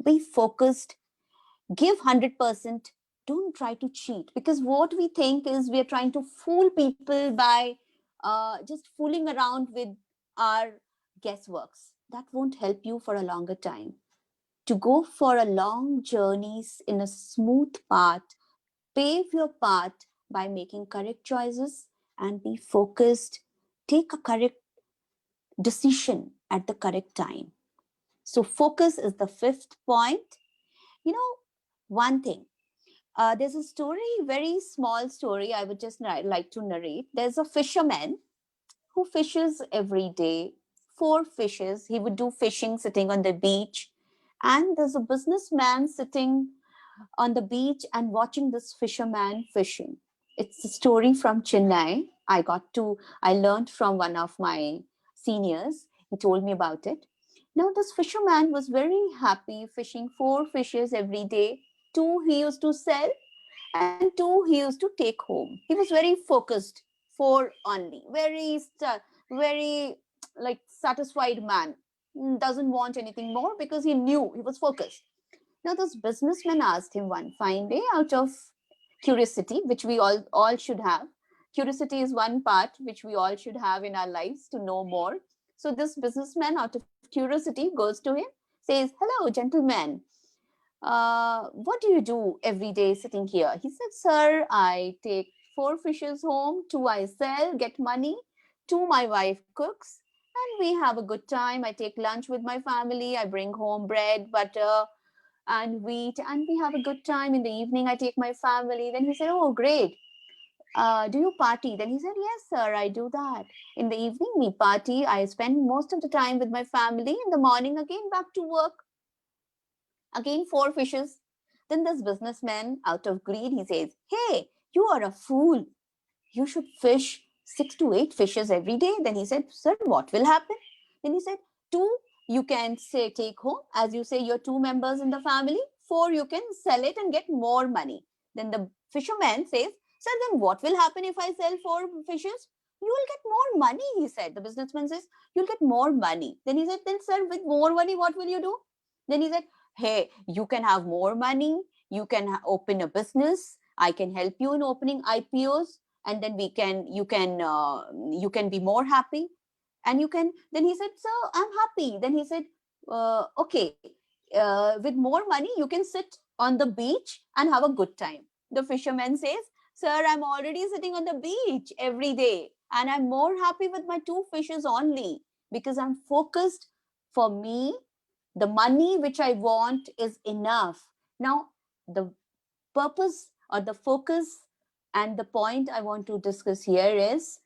Be focused. Give 100%. Don't try to cheat, because what we think is we are trying to fool people by just fooling around with our guessworks. That won't help you for a longer time. To go for a long journeys in a smooth path, pave your path by making correct choices and be focused. Take a correct decision at the correct time. So focus is the fifth point. You know, one thing, there's a story, very small story I would just like to narrate. There's a fisherman who fishes every day, 4 fishes. He would do fishing sitting on the beach. And there's a businessman sitting on the beach and watching this fisherman fishing. It's a story from Chennai. I learned from one of my seniors. He told me about it. Now, this fisherman was very happy fishing 4 fishes every day. 2 he used to sell and 2 he used to take home. He was very focused, 4 only. Very like satisfied man. Doesn't want anything more because he knew he was focused. Now, this businessman asked him one fine day, out of curiosity, which we all should have. Curiosity is one part which we all should have in our lives to know more. So this businessman, out of curiosity, goes to him, says, "Hello, gentleman. What do you do every day sitting here?" He said, "Sir, I take 4 fishes home, 2 I sell, get money, 2 my wife cooks, and we have a good time. I take lunch with my family. I bring home bread, butter, and wheat, and we have a good time. In the evening, I take my family." Then he said, "Oh, great. Do you party?" Then he said, "Yes, sir, I do that. In the evening, we party. I spend most of the time with my family. In the morning, again, back to work. Again, 4 fishes." Then this businessman, out of greed, he says, "Hey, you are a fool. You should fish 6 to 8 fishes every day." Then he said, "Sir, what will happen?" Then he said, 2 you can say take home, as you say you're 2 members in the family. 4 you can sell it and get more money." Then the fisherman says, "Sir, then what will happen if I sell 4 fishes?" "You will get more money," he said. The businessman says, "You'll get more money." Then he said, "Then sir, with more money, what will you do?" Then he said, "Hey, you can have more money. You can open a business. I can help you in opening IPOs, and then you can be more happy, and you can." Then he said, "So I'm happy." Then he said, "Okay, with more money you can sit on the beach and have a good time." The fisherman says, "Sir, I'm already sitting on the beach every day, and I'm more happy with my 2 fishes only, because I'm focused. For me, the money which I want is enough." Now, the purpose or the focus and the point I want to discuss here is,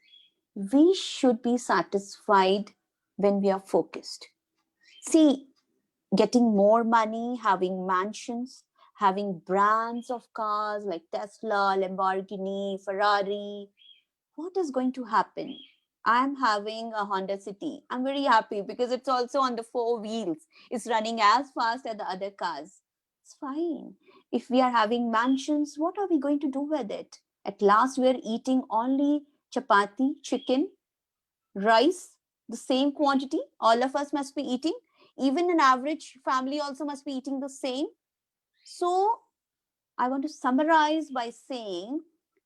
we should be satisfied when we are focused. See, getting more money, having mansions, having brands of cars like Tesla, Lamborghini, Ferrari, what is going to happen? I'm having a Honda City. I'm very happy because it's also on the 4 wheels. It's running as fast as the other cars. It's fine. If we are having mansions, what are we going to do with it? At last, we are eating only chapati, chicken, rice, the same quantity. All of us must be eating. Even an average family also must be eating the same. So I want to summarize by saying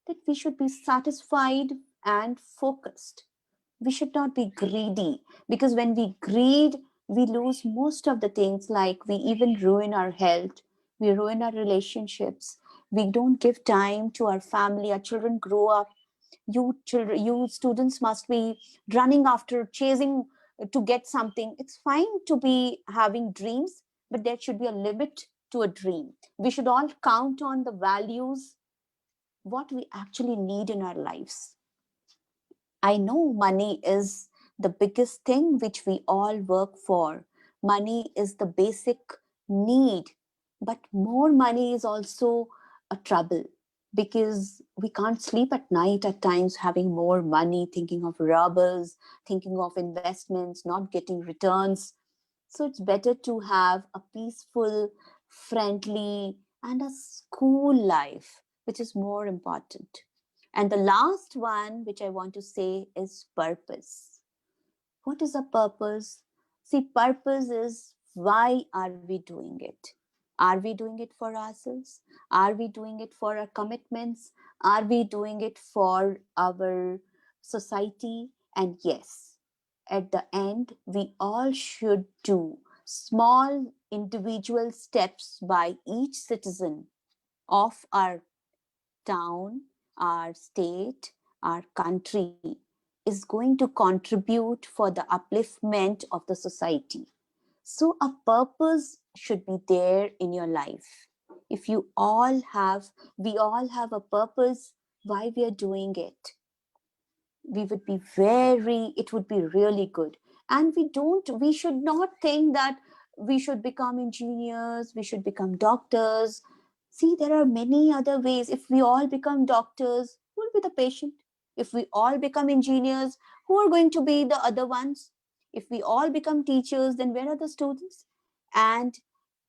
that we should be satisfied and focused. We should not be greedy, because when we greed, we lose most of the things. Like, we even ruin our health, we ruin our relationships, we don't give time to our family, our children grow up You children, you students must be running after, chasing to get something. It's fine to be having dreams, but there should be a limit to a dream. We should all count on the values, what we actually need in our lives. I know money is the biggest thing which we all work for. Money is the basic need, but more money is also a trouble, because we can't sleep at night at times having more money, thinking of robbers, thinking of investments, not getting returns. So it's better to have a peaceful, friendly, and a school life, which is more important. And the last one, which I want to say, is purpose. What is a purpose? See, purpose is, why are we doing it? Are we doing it for ourselves? Are we doing it for our commitments? Are we doing it for our society? And yes, at the end, we all should do small individual steps by each citizen of our town, our state, our country is going to contribute for the upliftment of the society. So a purpose should be there in your life. If we all have a purpose why we are doing it, it would be really good. And we should not think that we should become engineers, we should become doctors. See, there are many other ways. If we all become doctors, who will be the patient? If we all become engineers, who are going to be the other ones? If we all become teachers, then where are the students? And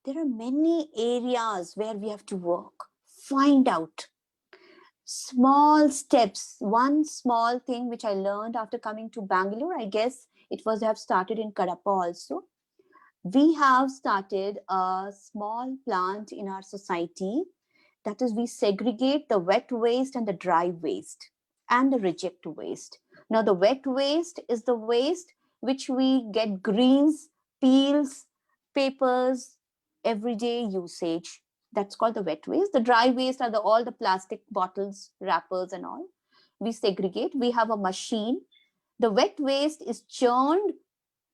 there are many areas where we have to work. Find out small steps. One small thing which I learned after coming to Bangalore, I guess it was, I have started in Kadapa also. We have started a small plant in our society. That is, we segregate the wet waste and the dry waste and the reject waste. Now, the wet waste is the waste which we get greens, peels, papers, everyday usage. That's called the wet waste. The dry waste are all the plastic bottles, wrappers and all. We segregate. We have a machine. The wet waste is churned,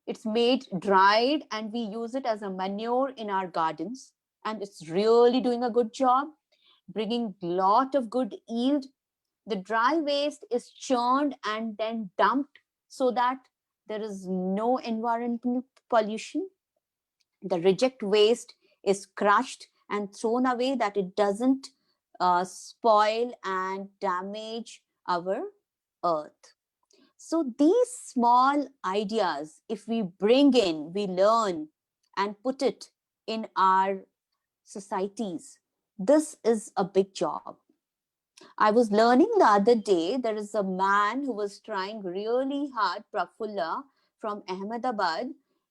it's made dried, and we use it as a manure in our gardens. And it's really doing a good job, bringing a lot of good yield. The dry waste is churned and then dumped so that there is no environmental pollution. The reject waste is crushed and thrown away that it doesn't spoil and damage our earth. So these small ideas, if we bring in, we learn and put it in our societies, this is a big job. I was learning the other day, there is a man who was trying really hard, Prafulla from Ahmedabad.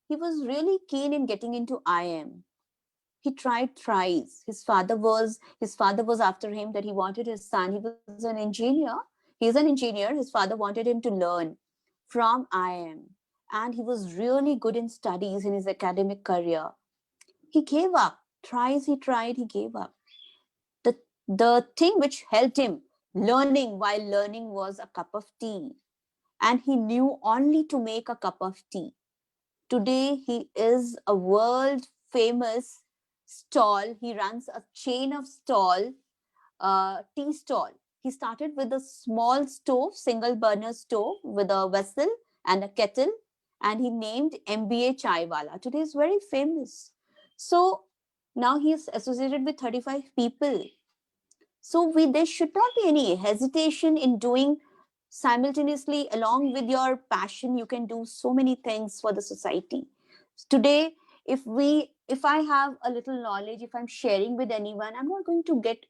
He was really keen in getting into IIM. He tried thrice. His father was after him, that he wanted his son. He was an engineer. He's an engineer. His father wanted him to learn from IIM. And he was really good in studies in his academic career. He gave up. Thrice he tried, he gave up. The thing which helped him while learning was a cup of tea. And he knew only to make a cup of tea. Today, he is a world famous stall. He runs a chain of tea stall. He started with a small stove, single burner stove with a vessel and a kettle, and he named MBA Chaiwala. Today is very famous. So now he is associated with 35 people. So there should not be any hesitation in doing simultaneously. Along with your passion, you can do so many things for the society. Today, if I have a little knowledge, if I'm sharing with anyone,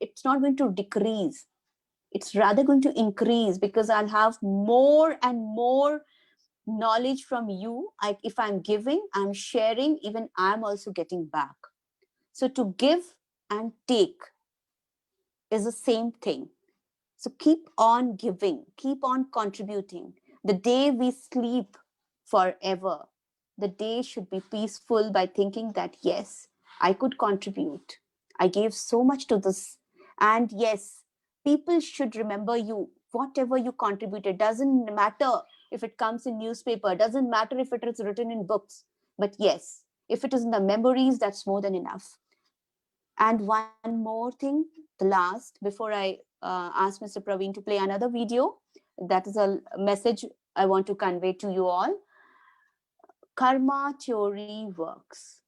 it's not going to decrease. It's rather going to increase, because I'll have more and more knowledge from you. If I'm giving, I'm sharing, even I'm also getting back. So to give and take is the same thing. So keep on giving, keep on contributing. The day we sleep forever, the day should be peaceful by thinking that, yes, I could contribute. I gave so much to this. And yes, people should remember you whatever you contributed, doesn't matter if it comes in newspaper, doesn't matter if it is written in books, but yes, if it is in the memories, that's more than enough. And one more thing, the last, before I ask Mr. Praveen to play another video, that is a message I want to convey to you all. Karma theory works.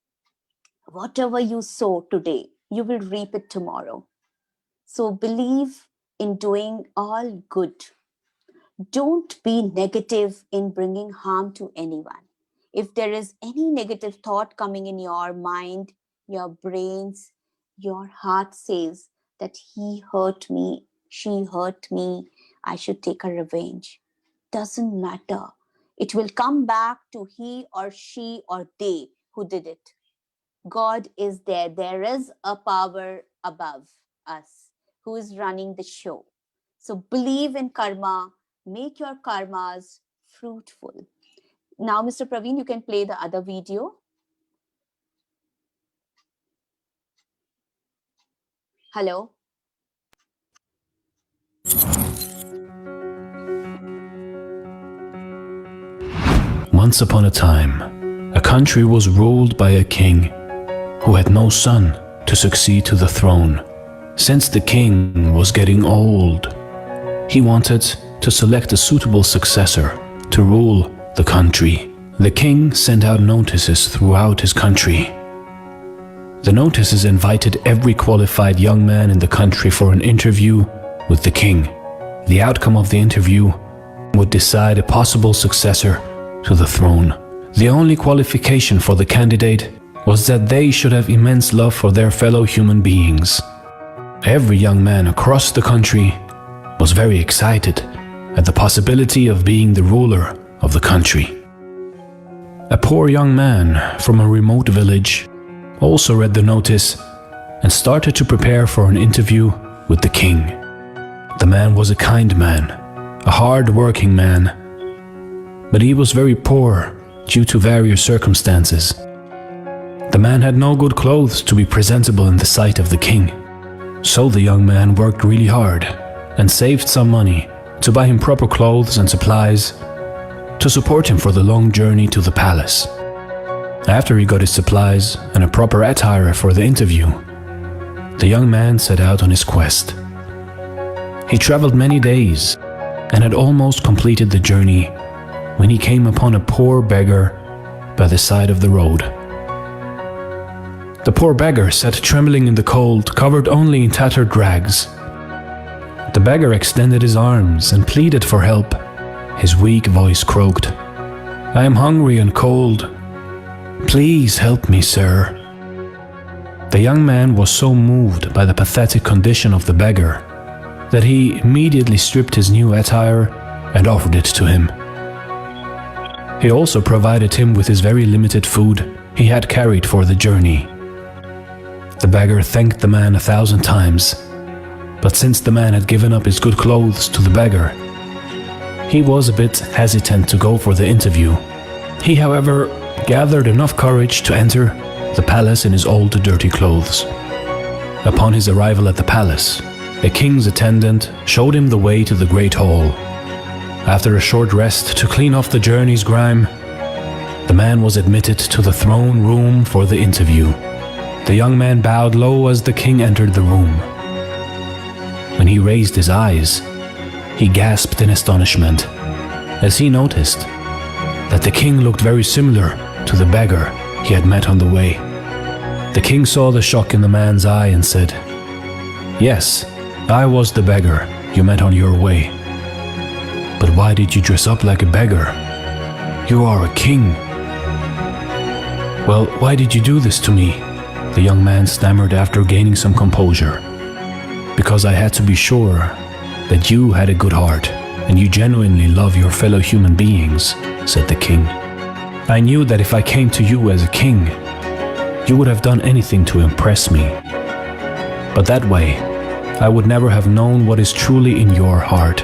Whatever you sow today, you will reap it tomorrow. So believe in doing all good. Don't be negative in bringing harm to anyone. If there is any negative thought coming in your mind, your brains, your heart says that he hurt me, she hurt me, I should take a revenge. Doesn't matter. It will come back to he or she or they who did it. God is there. There is a power above us who is running the show. So believe in karma. Make your karmas fruitful. Now, Mr. Praveen, you can play the other video. Hello. Once upon a time, a country was ruled by a king who had no son to succeed to the throne. Since the king was getting old, he wanted to select a suitable successor to rule the country. The king sent out notices throughout his country. The notices invited every qualified young man in the country for an interview with the king. The outcome of the interview would decide a possible successor to the throne. The only qualification for the candidate was that they should have immense love for their fellow human beings. Every young man across the country was very excited at the possibility of being the ruler of the country. A poor young man from a remote village also read the notice and started to prepare for an interview with the king. The man was a kind man, a hard-working man, but he was very poor due to various circumstances. The man had no good clothes to be presentable in the sight of the king. So the young man worked really hard and saved some money to buy him proper clothes and supplies to support him for the long journey to the palace. After he got his supplies and a proper attire for the interview, the young man set out on his quest. He traveled many days and had almost completed the journey when he came upon a poor beggar by the side of the road. The poor beggar sat trembling in the cold, covered only in tattered rags. The beggar extended his arms and pleaded for help. His weak voice croaked, "I am hungry and cold. Please help me, sir." The young man was so moved by the pathetic condition of the beggar that he immediately stripped his new attire and offered it to him. He also provided him with his very limited food he had carried for the journey. The beggar thanked the man 1,000 times, but since the man had given up his good clothes to the beggar, he was a bit hesitant to go for the interview. He, however, gathered enough courage to enter the palace in his old dirty clothes. Upon his arrival at the palace, a king's attendant showed him the way to the great hall. After a short rest to clean off the journey's grime, the man was admitted to the throne room for the interview. The young man bowed low as the king entered the room. When he raised his eyes, he gasped in astonishment as he noticed that the king looked very similar to the beggar he had met on the way. The king saw the shock in the man's eye and said, "Yes, I was the beggar you met on your way. But why did you dress up like a beggar? You are a king." "Well, why did you do this to me?" the young man stammered after gaining some composure. "Because I had to be sure that you had a good heart and you genuinely love your fellow human beings," said the king. "I knew that if I came to you as a king, you would have done anything to impress me. But that way, I would never have known what is truly in your heart.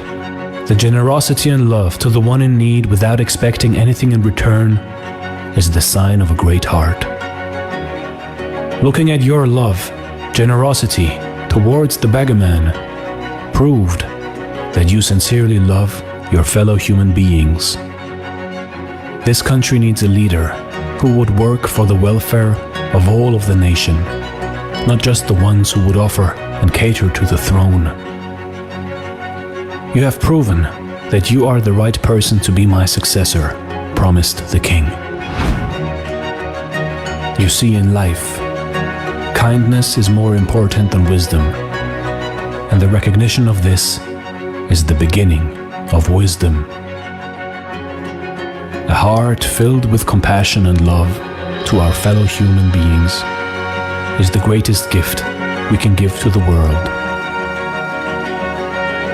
The generosity and love to the one in need without expecting anything in return is the sign of a great heart. Looking at your love, generosity towards the beggar man proved that you sincerely love your fellow human beings. This country needs a leader who would work for the welfare of all of the nation, not just the ones who would offer and cater to the throne. You have proven that you are the right person to be my successor, promised the king. You see, in life, kindness is more important than wisdom, and the recognition of this is the beginning of wisdom. A heart filled with compassion and love to our fellow human beings is the greatest gift we can give to the world.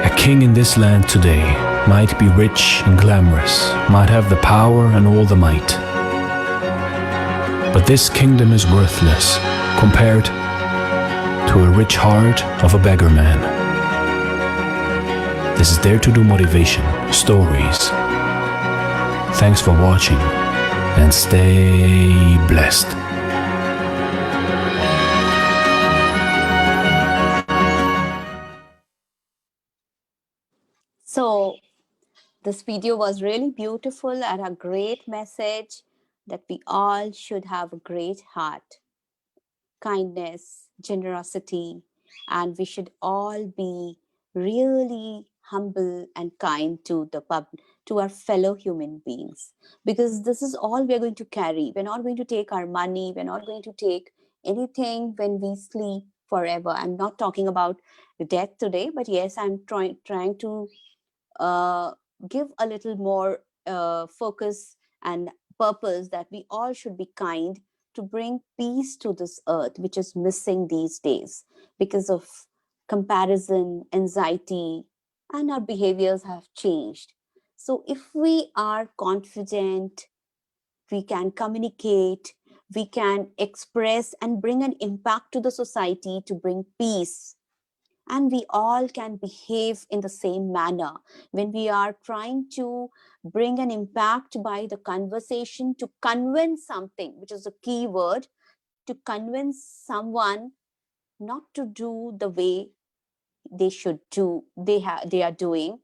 A king in this land today might be rich and glamorous, might have the power and all the might, but this kingdom is worthless compared to a rich heart of a beggar man. This is Dare to Do Motivation Stories. Thanks for watching and stay blessed. So this video was really beautiful and a great message that we all should have a great heart, kindness, generosity, and we should all be really humble and kind to to our fellow human beings, because this is all we're going to carry. We're not going to take our money, we're not going to take anything when we sleep forever. I'm not talking about death today, but yes, I'm trying to give a little more focus and purpose that we all should be kind to bring peace to this earth, which is missing these days because of comparison, anxiety, and our behaviors have changed. So if we are confident, we can communicate, we can express and bring an impact to the society to bring peace, and we all can behave in the same manner when we are trying to bring an impact by the conversation to convince something, which is a key word, to convince someone not to do the way they should do, they are doing.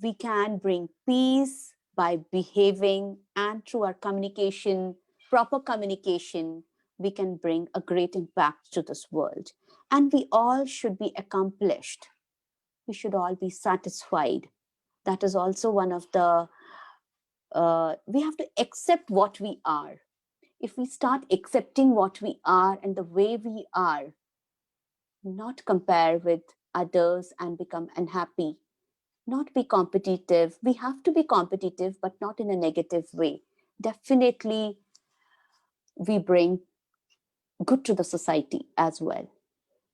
We can bring peace by behaving, and through our communication, proper communication, we can bring a great impact to this world. And we all should be accomplished. We should all be satisfied. That is also one of the, we have to accept what we are. If we start accepting what we are and the way we are, not compare with others and become unhappy, not be competitive. We have to be competitive, but not in a negative way. Definitely, we bring good to the society as well.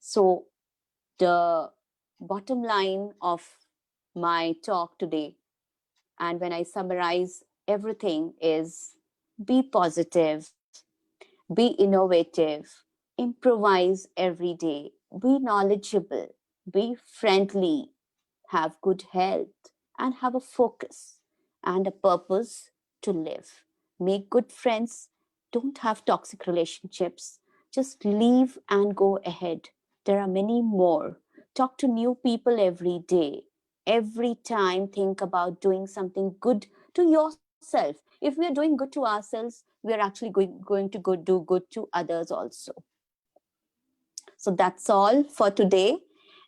So the bottom line of my talk today, and when I summarize everything, is be positive, be innovative, improvise every day, be knowledgeable, be friendly, have good health, and have a focus and a purpose to live. Make good friends, don't have toxic relationships, just leave and go ahead. There are many more. Talk to new people every day. Every time, think about doing something good to yourself. If we are doing good to ourselves, we are actually going to do good to others also. So that's all for today.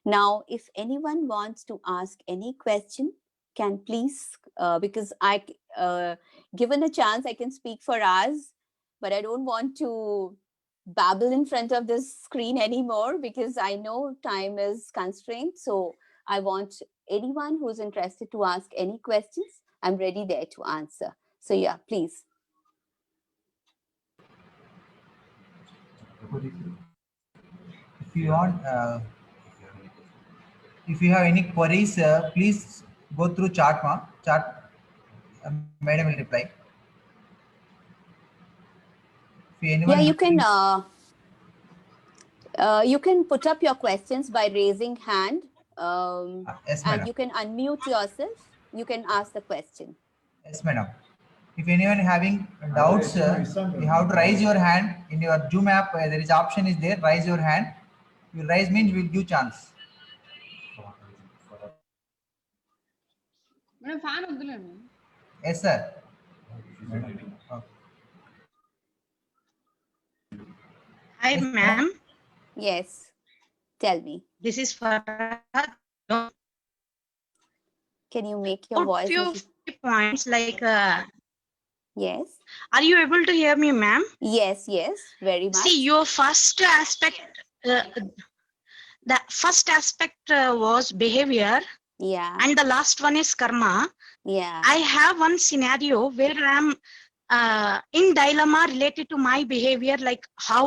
Now, if anyone wants to ask any question, can please, because given a chance, I can speak for hours, but I don't want to babble in front of this screen anymore because I know time is constrained. So I want anyone who's interested to ask any questions, I'm ready there to answer. So yeah, please. If you want, if you have any queries, please go through chat, ma. Chat, madam will reply. If anyone Yeah, you can put up your questions by raising hand, yes, and madam. you can unmute yourself. You can ask the question. Yes, madam. If anyone having doubts, you have to raise your hand in your Zoom app. There is option is there. Raise your hand. You raise means we'll give chance. Madam, fan వద్దులేండి. Yes, sir. Oh. Hi, Yes, ma'am. Yes, tell me. This is Farhad. Can you make your Put voice? few points like. Yes. Are you able to hear me, ma'am? Yes, yes, very much. See, your first aspect. The first aspect was behavior, Yeah. and the last one is karma. Yeah. I have one scenario where I'm in dilemma related to my behavior, like how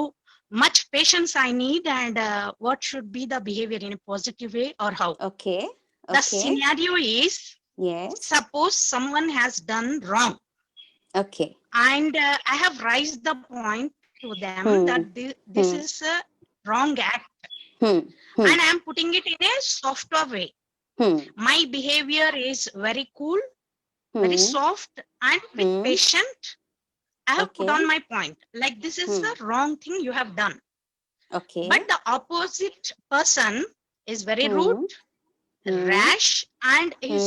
much patience I need and what should be the behavior in a positive way or how. Okay. The Okay. scenario is, Yes. suppose someone has done wrong Okay. and I have raised the point to them that this is a wrong act and I am putting it in a softer way. My behavior is very cool, very soft and with patient. I have put Okay. on my point, like this is the wrong thing you have done. Okay. But the opposite person is very rude, rash, and is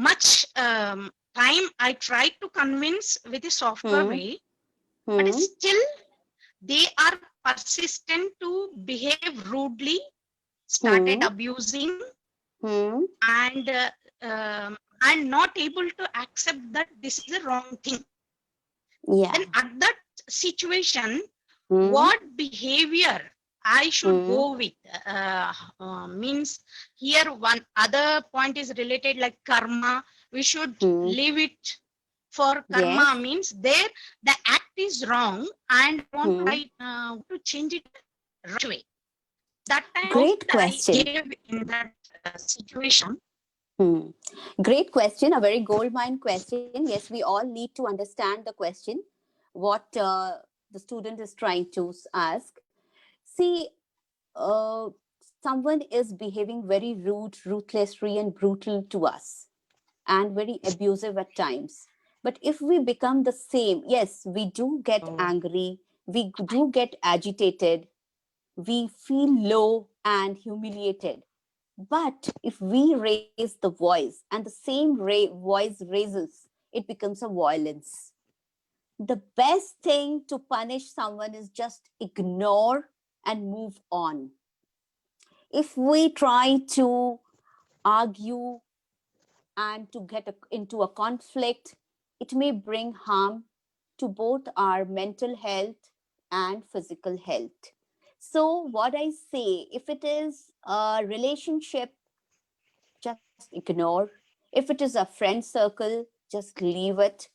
much time I tried to convince with a softer way, but still they are persistent to behave rudely, started abusing, and not able to accept that this is a wrong thing. Yeah. Then at that situation, what behavior I should go with? Means here one other point is related like karma. We should leave it for karma. Yes. Means there the act is wrong and want to change it right way. That time Great I question. gave in that situation. Great question, a very gold mine question. Yes, we all need to understand the question, what the student is trying to ask. See, someone is behaving very rude, ruthlessly, and brutal to us, and very abusive at times. But if we become the same, yes, we do get angry, we do get agitated, we feel low and humiliated. But if we raise the voice and the same voice raises, it becomes a violence. The best thing to punish someone is just ignore and move on. If we try to argue and to get into a conflict, it may bring harm to both our mental health and physical health. So what I say, if it is a relationship, just ignore. If it is a friend circle, just leave it.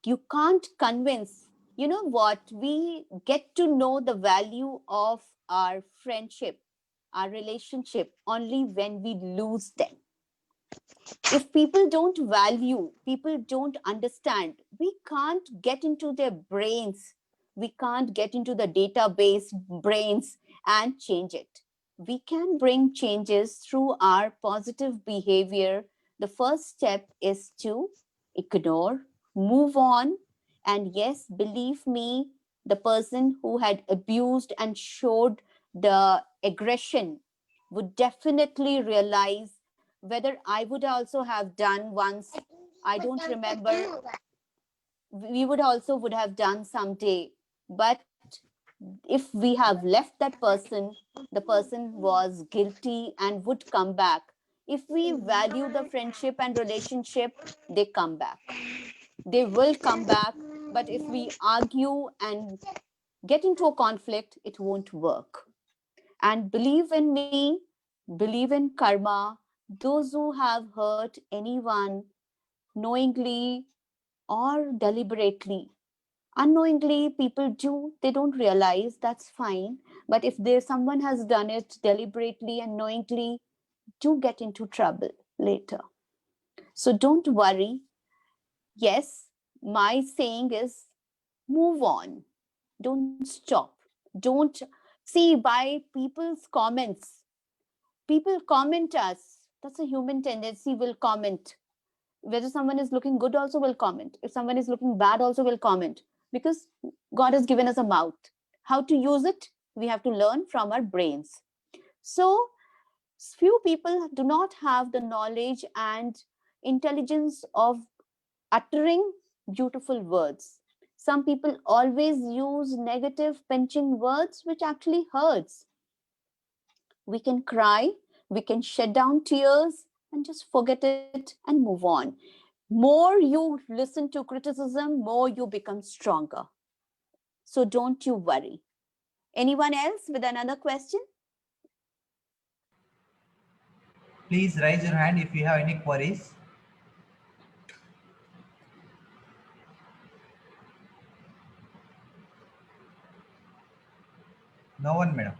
You can't convince. You know what? We get to know the value of our friendship, our relationship, only when we lose them. If people don't value, people don't understand, we can't get into their brains. We can't get into the database brains and change it. We can bring changes through our positive behavior. The first step is to ignore, move on. And yes, believe me, the person who had abused and showed the aggression would definitely realize whether I would also have done once. I don't remember. We would also would have done someday. But if we have left that person, the person was guilty and would come back. If we value the friendship and relationship, they come back. They will come back. But if we argue and get into a conflict, it won't work. And believe in me, believe in karma. Those who have hurt anyone knowingly or deliberately, unknowingly, people do, they don't realize, that's fine. But if there someone has done it deliberately and knowingly, do get into trouble later. So don't worry. Yes, my saying is move on. Don't stop. Don't see by people's comments. People comment us. That's a human tendency, will comment. Whether someone is looking good also will comment. If someone is looking bad also will comment. Because God has given us a mouth. How to use it, we have to learn from our brains. So Few people do not have the knowledge and intelligence of uttering beautiful words. Some people always use negative pinching words which actually hurts. We can cry, we can shut down tears and just forget it and move on. More you listen to criticism, more you become stronger. So don't you worry. Anyone else with another question? Please raise your hand if you have any queries. No one, madam.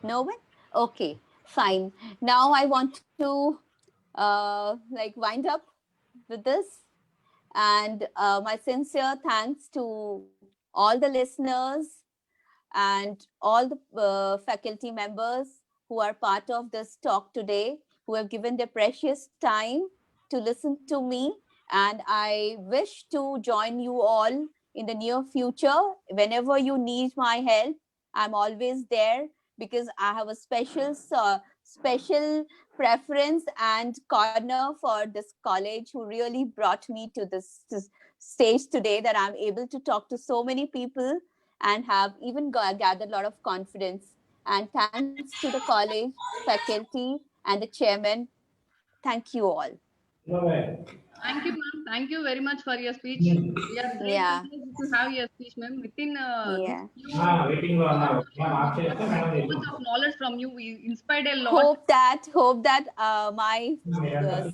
No one? Okay, fine. Now I want to wind up with this. And my sincere thanks to all the listeners and all the faculty members who are part of this talk today, who have given their precious time to listen to me. And I wish to join you all in the near future. Whenever you need my help, I'm always there, because I have a special preference and corner for this college, who really brought me to this stage today, that I'm able to talk to so many people and have even gathered a lot of confidence. And thanks to the college, faculty, and the chairman. Thank you all. Thank you, ma'am. Thank you very much for your speech. We are very privileged to have your speech, ma'am. Within so much of knowledge from you. We inspired a lot. Hope that my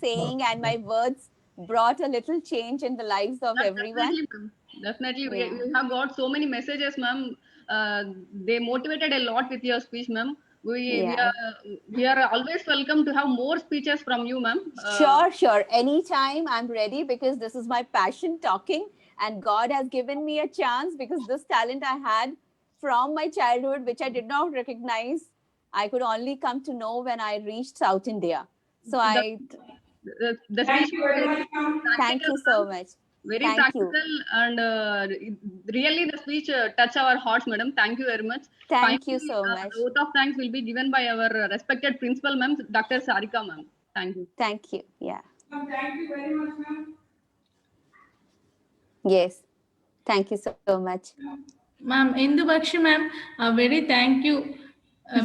saying and my words brought a little change in the lives of everyone. Definitely, ma'am. Definitely, we have got so many messages, ma'am. They motivated a lot with your speech, ma'am. We are always welcome to have more speeches from you, ma'am. Sure. Anytime I'm ready, because this is my passion, talking, and God has given me a chance, because this talent I had from my childhood, which I did not recognize. I could only come to know when I reached South India. So the speech thank you so much. Very practical, and really the speech touch our hearts, madam. Thank you very much. Thank you so much. A vote of thanks will be given by our respected principal, ma'am, Dr. Sarika, ma'am. Thank you. Thank you. Yeah. Thank you very much, ma'am. Yes. Thank you so much. Ma'am, Indu Bakshi, ma'am, a very thank you.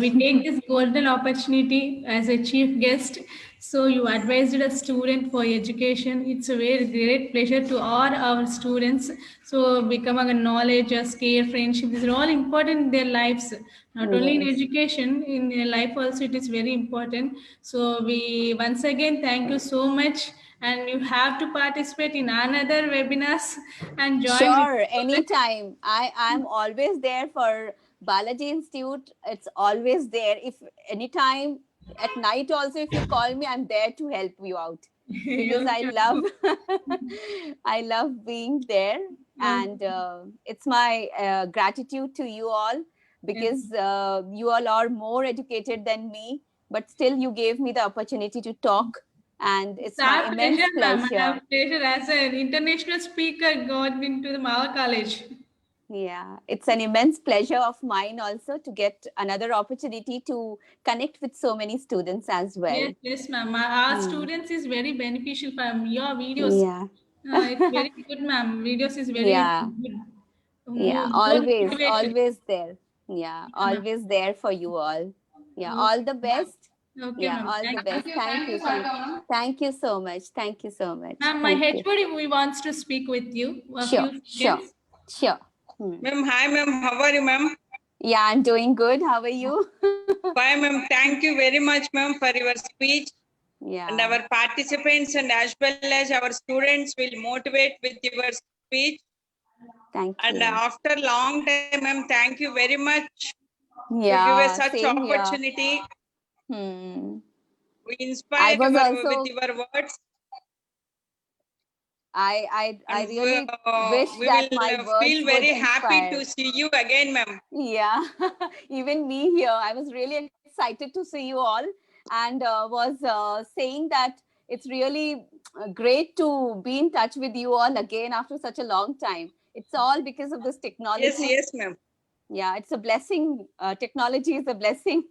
We take this golden opportunity as a chief guest. So you advised a student for education. It's a very great pleasure to all our students. So becoming a knowledge, a skill, friendship, these are all important in their lives. Not only in education, in their life also it is very important. So we once again thank you so much. And you have to participate in another webinars and join. Sure, anytime. I'm always there for Balaji Institute. It's always there. If anytime at night also, if you call me, I'm there to help you out, because I love being there. And it's my gratitude to you all, because you all are more educated than me, but still you gave me the opportunity to talk. And it's my immense pleasure. I have pleasure as an international speaker got into the Mala College. Yeah, it's an immense pleasure of mine also to get another opportunity to connect with so many students as well. Yes, ma'am. Our students is very beneficial from your videos. Yeah. It's very good, ma'am. Videos is very good. Yeah, always there. Yeah, always there for you all. Yeah, all the best. Okay, all the best. Thank you. Thank you so much. Thank you so much. My HOD wants to speak with you. Sure. Ma'am, hi, ma'am. How are you, ma'am? Yeah, I'm doing good. How are you? Bye, ma'am. Thank you very much, ma'am, for your speech. Yeah. And our participants and as well as our students will motivate with your speech. Thank you. And after long time, ma'am, thank you very much to give us such opportunity. We inspire with your words. I really wish that my words feel very happy to see you again, ma'am. Yeah, even me here. I was really excited to see you all, and was saying that it's really great to be in touch with you all again after such a long time. It's all because of this technology. Yes, ma'am. Yeah, it's a blessing. Technology is a blessing.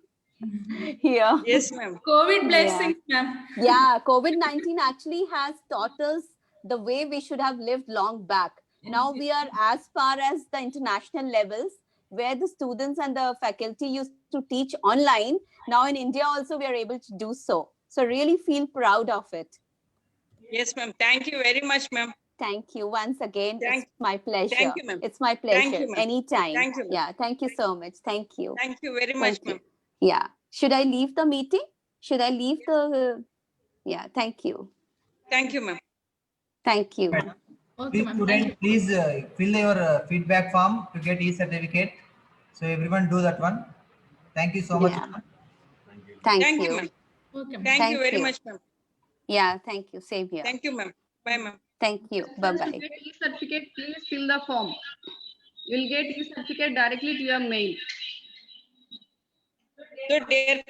Yeah. Yes, ma'am. COVID blessings, ma'am. Yeah, COVID-19 actually has taught us the way we should have lived long back. Now we are as far as the international levels where the students and the faculty used to teach online. Now in India also we are able to do so. So really feel proud of it. Yes, ma'am. Thank you very much, ma'am. Thank you once again. Thank- It's my pleasure. Thank you, ma'am. It's my Thank you, pleasure. ma'am. Anytime. Thank you, ma'am. Yeah, thank you so much. Thank you. Thank you very much, Thank you. ma'am. Yeah. Should I leave the meeting? Should I leave the... Yeah, thank you. Thank you, ma'am. Thank you. Okay, Please, ma'am. student, please fill your feedback form to get e-certificate. So everyone do that one. Thank you so much. Yeah. Thank Thank you, you. ma'am. Okay, ma'am. Thank you Thank very you. much, ma'am. Yeah, thank you. Same here. Thank you, ma'am. Bye, ma'am. Thank you. To Bye-bye. get e-certificate, please fill the form. You'll get e-certificate directly to your mail. So, dear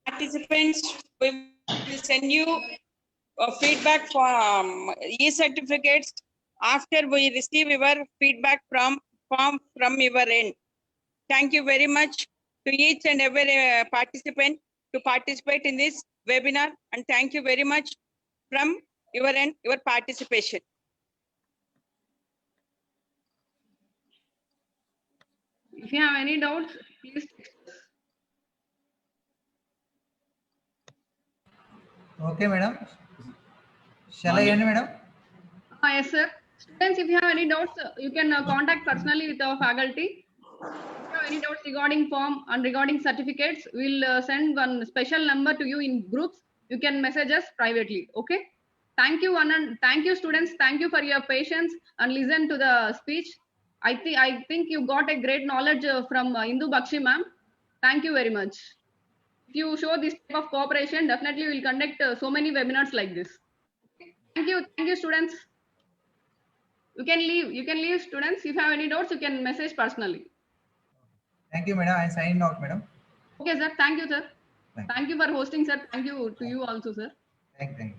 participants, we will send you feedback from e-certificates after we receive your feedback from your end. Thank you very much to each and every participant to participate in this webinar, and thank you very much from your end, your participation. If you have any doubts, please text us. Okay, madam. Shall I end, madam? Yes, sir. Students, if you have any doubts, you can contact personally with our faculty. If you have any doubts regarding form and regarding certificates, we'll send one special number to you in groups. You can message us privately. Okay. Thank you, and thank you, students. Thank you for your patience and listen to the speech. I think you got a great knowledge from Indu Bakshi ma'am. Thank you very much. If you show this type of cooperation, definitely we'll conduct so many webinars like this. Thank you, students. You can leave, students. If you have any doubts, you can message personally. Thank you, madam. I'm signing out, madam. Okay, sir. Thank you, sir. Thank you. Thank you for hosting, sir. Thank you to you also, sir. Thank you. Thank you.